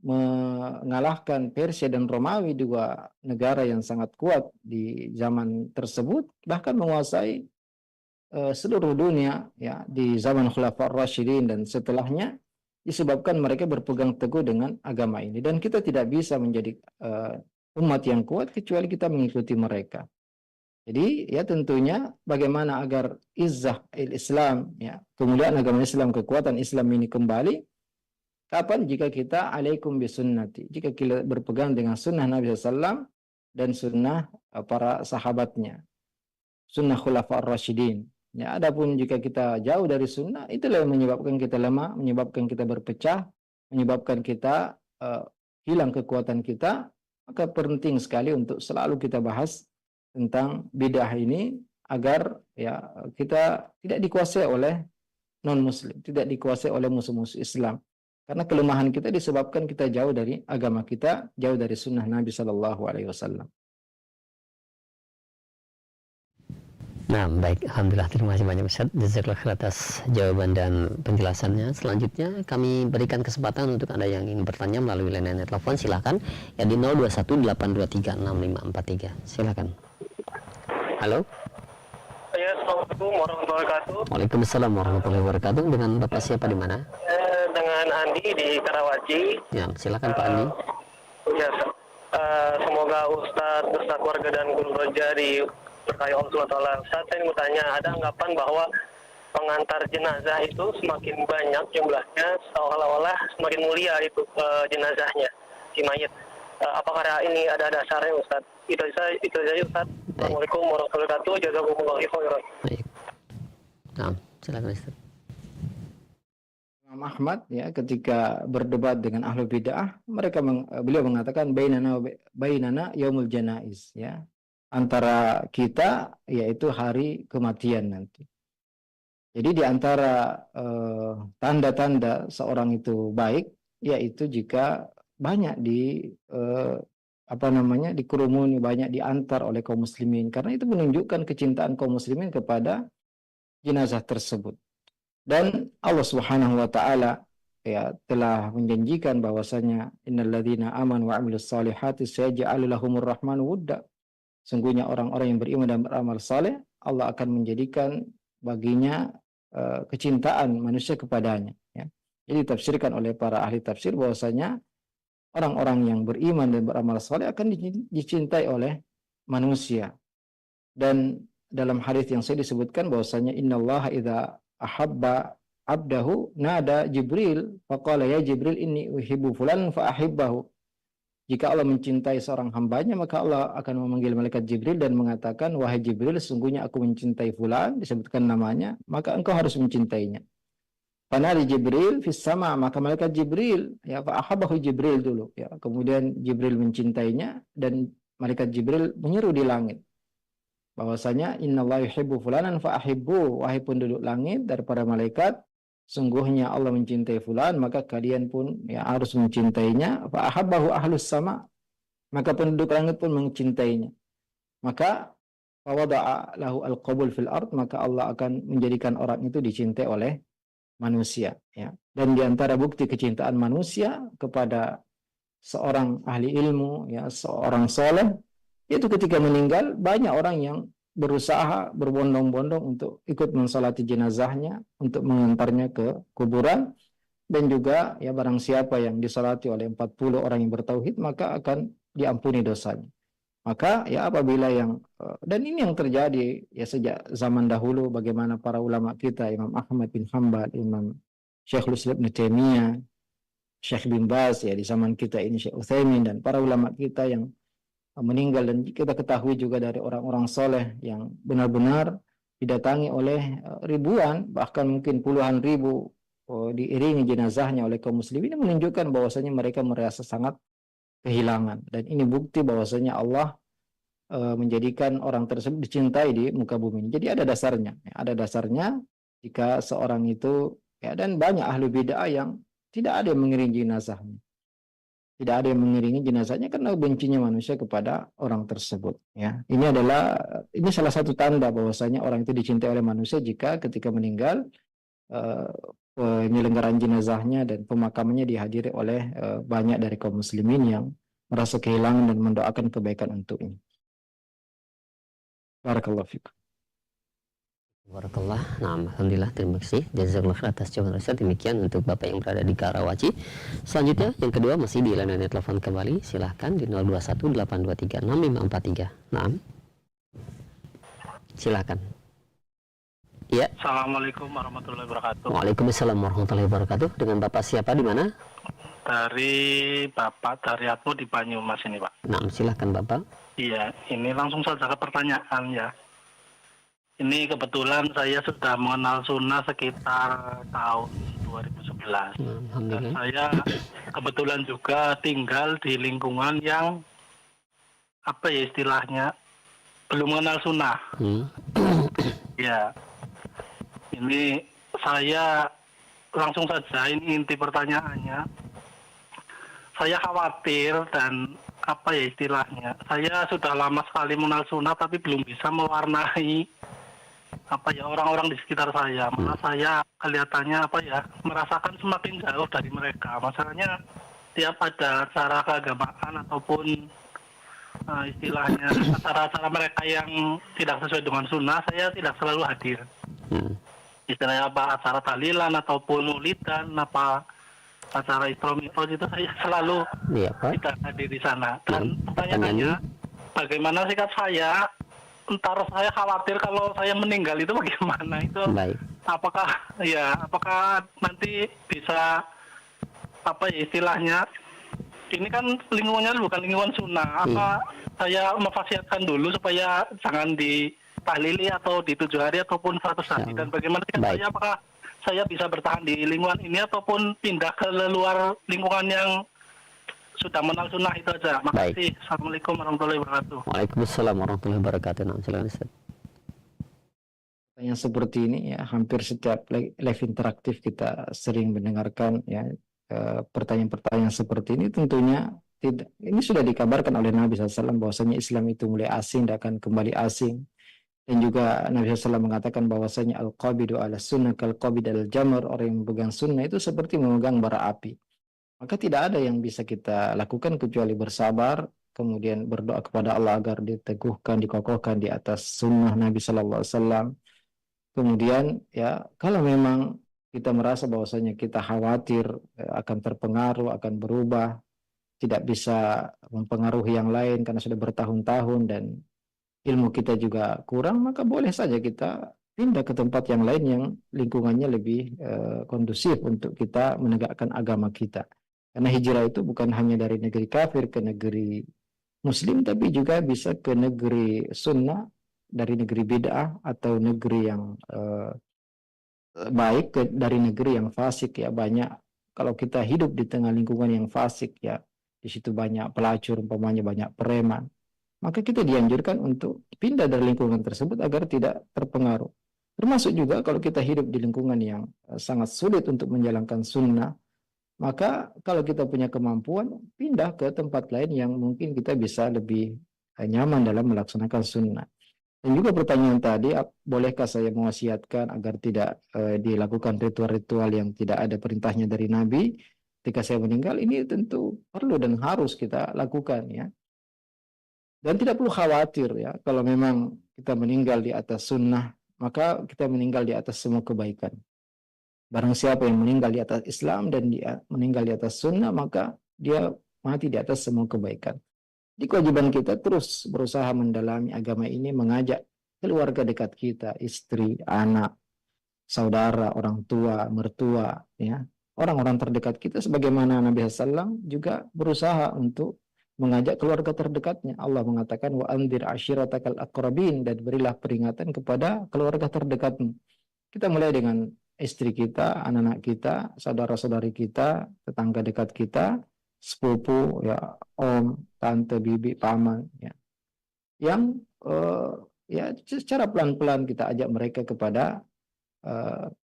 mengalahkan Persia dan Romawi, dua negara yang sangat kuat di zaman tersebut, bahkan menguasai seluruh dunia ya di zaman Khulafaur Rasyidin dan setelahnya, disebabkan mereka berpegang teguh dengan agama ini. Dan kita tidak bisa menjadi umat yang kuat kecuali kita mengikuti mereka. Jadi ya tentunya bagaimana agar izzah Islam, ya kemuliaan agama Islam, kekuatan Islam ini kembali. Kapan? Jika kita alaikum bisunnati, jika kita berpegang dengan sunnah Nabi SAW dan sunnah para sahabatnya, sunnah Khulafaur Rasyidin. Ya, adapun jika kita jauh dari sunnah, itulah yang menyebabkan kita lemah, menyebabkan kita berpecah, menyebabkan kita hilang kekuatan kita. Maka penting sekali untuk selalu kita bahas tentang bid'ah ini agar ya kita tidak dikuasai oleh non-muslim, tidak dikuasai oleh musuh-musuh Islam. Karena kelemahan kita disebabkan kita jauh dari agama kita, jauh dari sunnah Nabi Sallallahu Alaihi Wasallam. Nah, baik, alhamdulillah, terima kasih banyak Ustaz Jazakallah atas jawaban dan penjelasannya. Selanjutnya kami berikan kesempatan untuk Anda yang ingin bertanya melalui layanan telepon, silakan ya di 0218236543. Silakan. Halo. Ya, Assalamualaikum warahmatullahi wabarakatuh. Waalaikumsalam warahmatullahi wabarakatuh. Dengan Bapak siapa di mana? Dengan Andi di Karawaci. Ya, silakan Pak Andi. Ya, semoga Ustadz beserta keluarga dan guru roja di berkahi Allah SWT. Ustadz, saya mau tanya, ada anggapan bahwa pengantar jenazah itu semakin banyak jumlahnya, seolah-olah semakin mulia itu jenazahnya, si mayit. Apakah ini ada dasarnya, Ustadz? Itu saja, Ustadz. Assalamualaikum warahmatullahi wabarakatuh. Jazakumullahu khairan. Baik. Nah, silakan Ustadz. Terima Imam Ahmad ya ketika berdebat dengan ahlu bid'ah, beliau mengatakan bainana yaumul janaiz ya. Antara kita yaitu hari kematian nanti. Jadi di antara tanda-tanda seorang itu baik yaitu jika banyak dikerumuni, banyak diantar oleh kaum muslimin, karena itu menunjukkan kecintaan kaum muslimin kepada jenazah tersebut. Dan Allah Subhanahu wa taala ya telah menjanjikan bahwasanya innalladzina amanu wa 'amilus solihati sayaj'alu lahumur rahmanu wudda. Sungguhnya orang-orang yang beriman dan beramal saleh, Allah akan menjadikan baginya kecintaan manusia kepadanya ya. Jadi ditafsirkan oleh para ahli tafsir bahwasanya orang-orang yang beriman dan beramal saleh akan dicintai oleh manusia. Dan dalam hadis yang saya disebutkan bahwasanya innallaha idza ahabba abdahu nada Jibril faqala ya Jibril inni uhibbu fulan fa ahibbahu. Jika Allah mencintai seorang hambanya, maka Allah akan memanggil malaikat Jibril dan mengatakan, wahai Jibril, sesungguhnya aku mencintai fulan, disebutkan namanya, maka engkau harus mencintainya. Fanari Jibril fis sama, maka malaikat Jibril ya fa ahabbahu Jibril dulu ya. Kemudian Jibril mencintainya dan malaikat Jibril menyeru di langit bahwasanya innallaha yuhibbu fulanan fa ahibbu, wahai penduduk langit dari para malaikat, sungguhnya Allah mencintai fulan, maka kalian pun ya harus mencintainya. Fa ahabbahu ahlus sama, maka penduduk langit pun mencintainya. Maka fawada'a lahu al-qabul fil ard, maka Allah akan menjadikan orang itu dicintai oleh manusia ya. Dan di antara bukti kecintaan manusia kepada seorang ahli ilmu ya, seorang soleh, itu ketika meninggal banyak orang yang berusaha berbondong-bondong untuk ikut mensolati jenazahnya, untuk mengantarnya ke kuburan. Dan juga ya barang siapa yang disolati oleh 40 orang yang bertauhid, maka akan diampuni dosanya. Maka ya apabila dan ini yang terjadi ya sejak zaman dahulu, bagaimana para ulama kita, Imam Ahmad bin Hanbal, Imam Syekhul Islam Ibnu Taimiyah, Syekh bin Baz ya di zaman kita ini, Syekh Utsaimin, dan para ulama kita yang meninggal, dan kita ketahui juga dari orang-orang soleh yang benar-benar didatangi oleh ribuan, bahkan mungkin puluhan ribu diiringi jenazahnya oleh kaum muslimin, menunjukkan bahwasanya mereka merasa sangat kehilangan. Dan ini bukti bahwasanya Allah menjadikan orang tersebut dicintai di muka bumi. Jadi ada dasarnya jika seorang itu ya, dan banyak ahli bid'ah yang tidak ada yang mengiringi jenazahnya. Tidak ada yang mengiringi jenazahnya karena bencinya manusia kepada orang tersebut ya. Ini salah satu tanda bahwasanya orang itu dicintai oleh manusia jika ketika meninggal penyelenggaraan jenazahnya dan pemakamannya dihadiri oleh banyak dari kaum muslimin yang merasa kehilangan dan mendoakan kebaikan untuknya. Barakallahu fikum. Barakallah. Nah, alhamdulillah, terima kasih jazakallahu khair atas jawaban Ustaz. Demikian untuk Bapak yang berada di Karawaci. Selanjutnya yang kedua masih di layanan telepon kembali. Silahkan di 0218236543. Nah, silahkan. Ya. Assalamualaikum warahmatullahi wabarakatuh. Waalaikumsalam warahmatullahi wabarakatuh. Dengan Bapak siapa di mana? Dari Bapak Daryatmo di Banyumas ini, Pak. Nah, silahkan Bapak. Iya, ini langsung saja ke pertanyaan ya. Ini kebetulan saya sudah mengenal sunnah sekitar tahun 2011. Dan saya kebetulan juga tinggal di lingkungan yang apa ya istilahnya belum mengenal sunnah. Ya, ini saya langsung saja, ini inti pertanyaannya. Saya khawatir dan apa ya istilahnya, saya sudah lama sekali mengenal sunnah tapi belum bisa mewarnai apa ya orang-orang di sekitar saya. Malah saya kelihatannya apa ya merasakan semakin jauh dari mereka. Masalahnya tiap ada acara keagamaan ataupun istilahnya acara-acara mereka yang tidak sesuai dengan sunnah, saya tidak selalu hadir. Istilahnya apa acara tahlilan ataupun maulidan, apa acara Isra Mi'raj, itu saya selalu tidak hadir di sana. Dan pertanyaannya, bagaimana sikap saya? Entar saya khawatir kalau saya meninggal itu bagaimana itu? Baik. Apakah nanti bisa apa ya istilahnya? Ini kan lingkungannya bukan lingkungan sunnah. Apa saya memfasiatkan dulu supaya jangan ditahlili atau di 7 hari ataupun 100 hari? Dan bagaimana sikap saya? Apakah saya bisa bertahan di lingkungan ini ataupun pindah ke luar lingkungan yang sudah mengenal sunnah itu aja. Makasih. Assalamualaikum warahmatullahi wabarakatuh. Waalaikumsalam warahmatullahi wabarakatuh. Nah, silakan Ustaz. Yang seperti ini ya, hampir setiap live interaktif kita sering mendengarkan ya pertanyaan-pertanyaan seperti ini. Tentunya tidak, ini sudah dikabarkan oleh Nabi SAW bahwasanya Islam itu mulai asing dan akan kembali asing. Dan juga Nabi SAW mengatakan bahwasanya al-qabidu ala sunnah kal-qabid al-jamr, orang yang memegang sunnah itu seperti memegang bara api. Maka tidak ada yang bisa kita lakukan kecuali bersabar, kemudian berdoa kepada Allah agar diteguhkan, dikokohkan di atas sunnah Nabi SAW. Kemudian ya, kalau memang kita merasa bahwasanya kita khawatir akan terpengaruh, akan berubah, tidak bisa mempengaruhi yang lain karena sudah bertahun-tahun dan ilmu kita juga kurang, maka boleh saja kita pindah ke tempat yang lain yang lingkungannya lebih kondusif untuk kita menegakkan agama kita. Karena hijrah itu bukan hanya dari negeri kafir ke negeri muslim, tapi juga bisa ke negeri sunnah, dari negeri bid'ah atau negeri yang baik ke dari negeri yang fasik ya. Banyak kalau kita hidup di tengah lingkungan yang fasik ya, di situ banyak pelacur, umpamanya banyak preman, maka kita dianjurkan untuk pindah dari lingkungan tersebut agar tidak terpengaruh. Termasuk juga kalau kita hidup di lingkungan yang sangat sulit untuk menjalankan sunnah, maka kalau kita punya kemampuan, pindah ke tempat lain yang mungkin kita bisa lebih nyaman dalam melaksanakan sunnah. Dan juga pertanyaan tadi, bolehkah saya mewasiatkan agar tidak dilakukan ritual-ritual yang tidak ada perintahnya dari Nabi ketika saya meninggal? Ini tentu perlu dan harus kita lakukan ya. Dan tidak perlu khawatir ya, kalau memang kita meninggal di atas sunnah, maka kita meninggal di atas semua kebaikan. Barang siapa yang meninggal di atas Islam dan dia meninggal di atas sunnah, maka dia mati di atas semua kebaikan. Di kewajiban kita terus berusaha mendalami agama ini, mengajak keluarga dekat kita, istri, anak, saudara, orang tua, mertua, ya, orang-orang terdekat kita, sebagaimana Nabi SAW juga berusaha untuk mengajak keluarga terdekatnya. Allah mengatakan wa anzir ashiratakal aqrabin, dan berilah peringatan kepada keluarga terdekatmu. Kita mulai dengan istri kita, anak-anak kita, saudara-saudari kita, tetangga dekat kita, sepupu, ya, om, tante, bibi, paman, ya, yang ya secara pelan-pelan kita ajak mereka kepada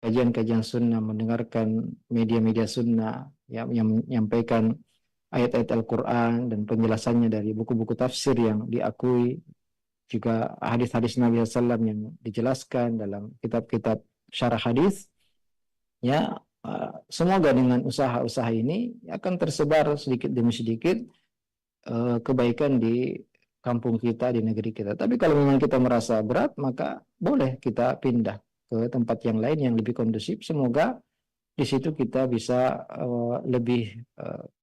kajian-kajian sunnah, mendengarkan media-media sunnah, ya, yang menyampaikan ayat-ayat Al-Quran dan penjelasannya dari buku-buku tafsir yang diakui, juga hadis-hadis Nabi SAW yang dijelaskan dalam kitab-kitab syarah hadis. Ya, semoga dengan usaha-usaha ini akan tersebar sedikit demi sedikit kebaikan di kampung kita, di negeri kita. Tapi kalau memang kita merasa berat, maka boleh kita pindah ke tempat yang lain yang lebih kondusif. Semoga di situ kita bisa lebih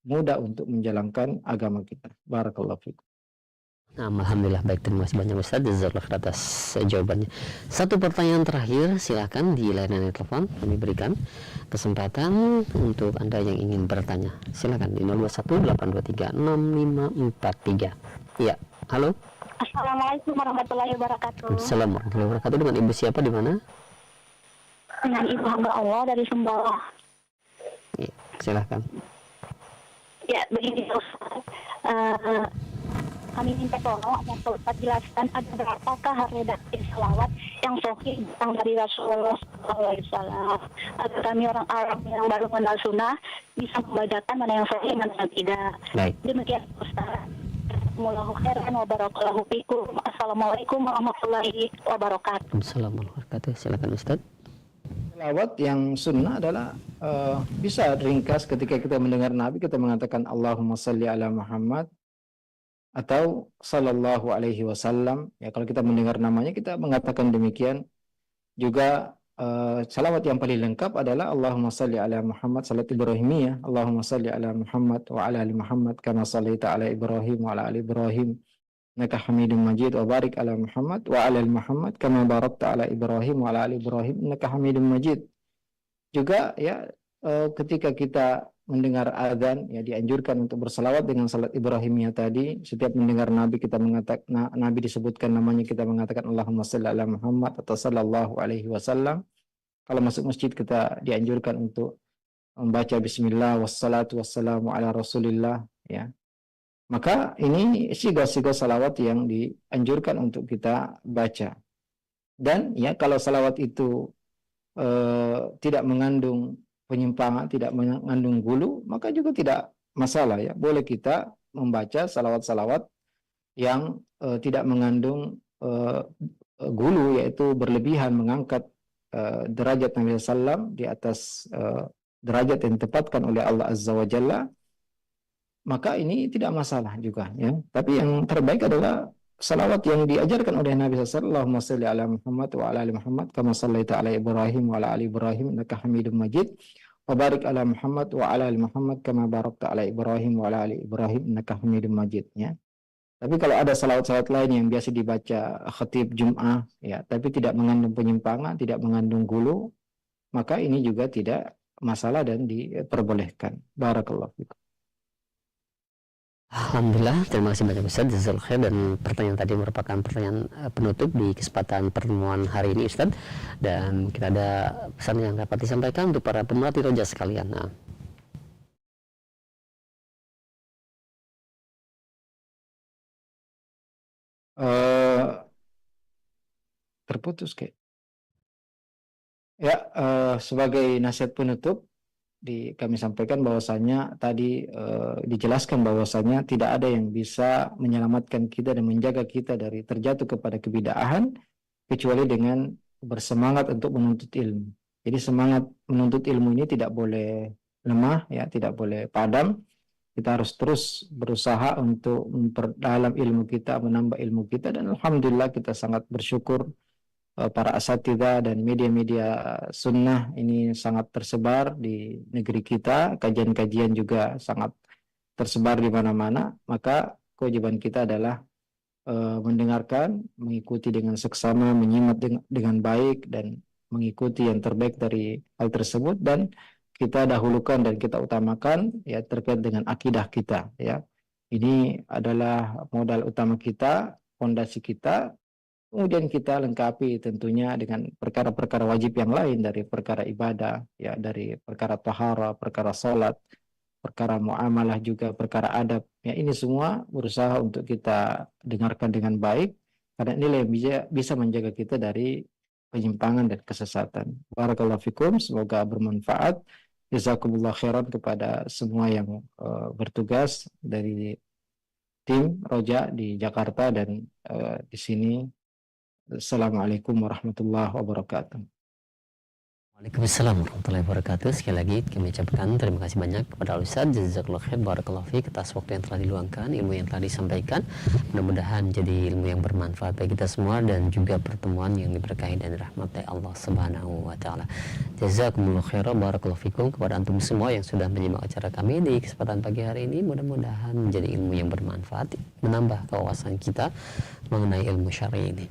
mudah untuk menjalankan agama kita. Barakallahu fikum. Nah, alhamdulillah, baik, terima kasih banyak Ustaz Jazakallah atas jawabannya. Satu pertanyaan terakhir, silakan di layanan telepon kami berikan kesempatan untuk Anda yang ingin bertanya. Silakan di 0218236543. Iya, halo. Assalamualaikum warahmatullahi wabarakatuh. Assalamualaikum warahmatullahi wabarakatuh. Dengan Ibu siapa, di mana? Dengan Ibu hamba Allah dari Sumbawa. Ya, silakan. Ya, begini Ustaz. Kami minta tolong untuk Ustaz jelaskan ada berapakah redaksi selawat yang sahih datang dari Rasulullah SAW, agar kami orang Arab yang baru mengenal sunnah bisa membedakan mana yang sahih mana yang tidak. Baik. Demikian Ustaz. Mullahu khairan wa barakallahu fikum. Assalamualaikum warahmatullahi wabarakatuh. Assalamualaikum warahmatullahi wabarakatuh. Silakan Ustaz. Selawat yang sunnah adalah bisa ringkas ketika kita mendengar Nabi, kita mengatakan Allahumma salli ala Muhammad atau sallallahu alaihi wasallam. Ya, kalau kita mendengar namanya kita mengatakan demikian. Juga salawat yang paling lengkap adalah Allahumma salli ala Muhammad, salat Ibrahimiyah. Allahumma salli ala Muhammad wa ala ali Muhammad kama sallaita ala Ibrahim wa ala ali Ibrahim innaka Hamidum Majid, wa barik ala Muhammad wa ala ali Muhammad kama barakta ala Ibrahim wa ala ali Ibrahim innaka Hamidum Majid. Juga ya, ketika kita mendengar azan, ya, dianjurkan untuk bersalawat dengan salat Ibrahimiyah tadi. Setiap mendengar Nabi kita mengatakan, Nabi disebutkan namanya, kita mengatakan Allahumma shalli ala Muhammad atau sallallahu alaihi wasallam. kalau masuk masjid kita dianjurkan untuk membaca bismillah wassalatu wassalamu ala rasulillah, ya. Maka ini siga-siga salawat yang dianjurkan untuk kita baca. Dan ya kalau salawat itu tidak mengandung penyimpangan, tidak mengandung gulu, maka juga tidak masalah, ya. Boleh kita membaca salawat-salawat yang tidak mengandung gulu, yaitu berlebihan mengangkat derajat Nabi SAW di atas derajat yang ditempatkan oleh Allah Azza wa Jalla, maka ini tidak masalah juga, ya. Tapi yang terbaik adalah salawat yang diajarkan oleh Nabi SAW. Allahumma salli ala Muhammad wa ala ali Muhammad kama sallaita ala Ibrahim wa ala ali Ibrahim innaka Hamidum Majid wa barik ala Muhammad wa ala ali Muhammad kama barakta ala Ibrahim wa ala ali Ibrahim innaka Hamidum Majid, ya. Tapi kalau ada salawat-salawat lain yang biasa dibaca khatib Jum'ah, ya, tapi tidak mengandung penyimpangan, tidak mengandung gulu, maka ini juga tidak masalah dan diperbolehkan. Barakallahu fikum. Alhamdulillah, terima kasih banyak Ustaz, jazakallahu khair. Dan pertanyaan tadi merupakan pertanyaan penutup di kesempatan pertemuan hari ini Ustaz. Dan kita ada pesan yang dapat disampaikan untuk para pemerhati roja sekalian. Nah, terputus kayak. Ya, sebagai nasihat penutup kami sampaikan bahwasanya tadi dijelaskan bahwasanya tidak ada yang bisa menyelamatkan kita dan menjaga kita dari terjatuh kepada kebid'ahan kecuali dengan bersemangat untuk menuntut ilmu. Jadi semangat menuntut ilmu ini tidak boleh lemah, ya, tidak boleh padam. Kita harus terus berusaha untuk memperdalam ilmu kita, menambah ilmu kita, dan alhamdulillah kita sangat bersyukur para asatidzah dan media-media sunnah ini sangat tersebar di negeri kita, kajian-kajian juga sangat tersebar di mana-mana. Maka kewajiban kita adalah mendengarkan, mengikuti dengan seksama, menyimak dengan baik, dan mengikuti yang terbaik dari hal tersebut, dan kita dahulukan dan kita utamakan, ya, terkait dengan akidah kita, ya. Ini adalah modal utama kita, fondasi kita. Kemudian kita lengkapi tentunya dengan perkara-perkara wajib yang lain dari perkara ibadah, ya, dari perkara tahara, perkara salat, perkara muamalah, juga perkara adab. Ya, ini semua berusaha untuk kita dengarkan dengan baik, karena inilah yang bisa menjaga kita dari penyimpangan dan kesesatan. Barakallahu fikum, semoga bermanfaat. Jazakumullah khairan kepada semua yang bertugas dari tim Roja di Jakarta dan di sini. Assalamualaikum warahmatullahi wabarakatuh. Waalaikumsalam warahmatullahi wabarakatuh. Sekali lagi kami ucapkan terima kasih banyak kepada Ustaz, jazakallahu khair, barakallahu fiik, atas waktu yang telah diluangkan, ilmu yang telah disampaikan. Mudah-mudahan jadi ilmu yang bermanfaat bagi kita semua dan juga pertemuan yang diberkahi dan dirahmati Allah Subhanahu wa taala. Jazakumullahu khairan, barakallahu fiikum kepada antum semua yang sudah menyimak acara kami di kesempatan pagi hari ini. Mudah-mudahan menjadi ilmu yang bermanfaat, menambah kewawasan kita mengenai ilmu syar'i ini.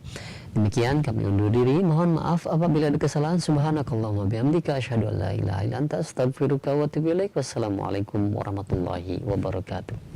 Demikian kami undur diri. Mohon maaf apabila ada kesalahan. Subhanakallahumma bihamdika asyhadu an la ilaha illa anta astaghfiruka wa atubu ilaik. Wassalamualaikum warahmatullahi wabarakatuh.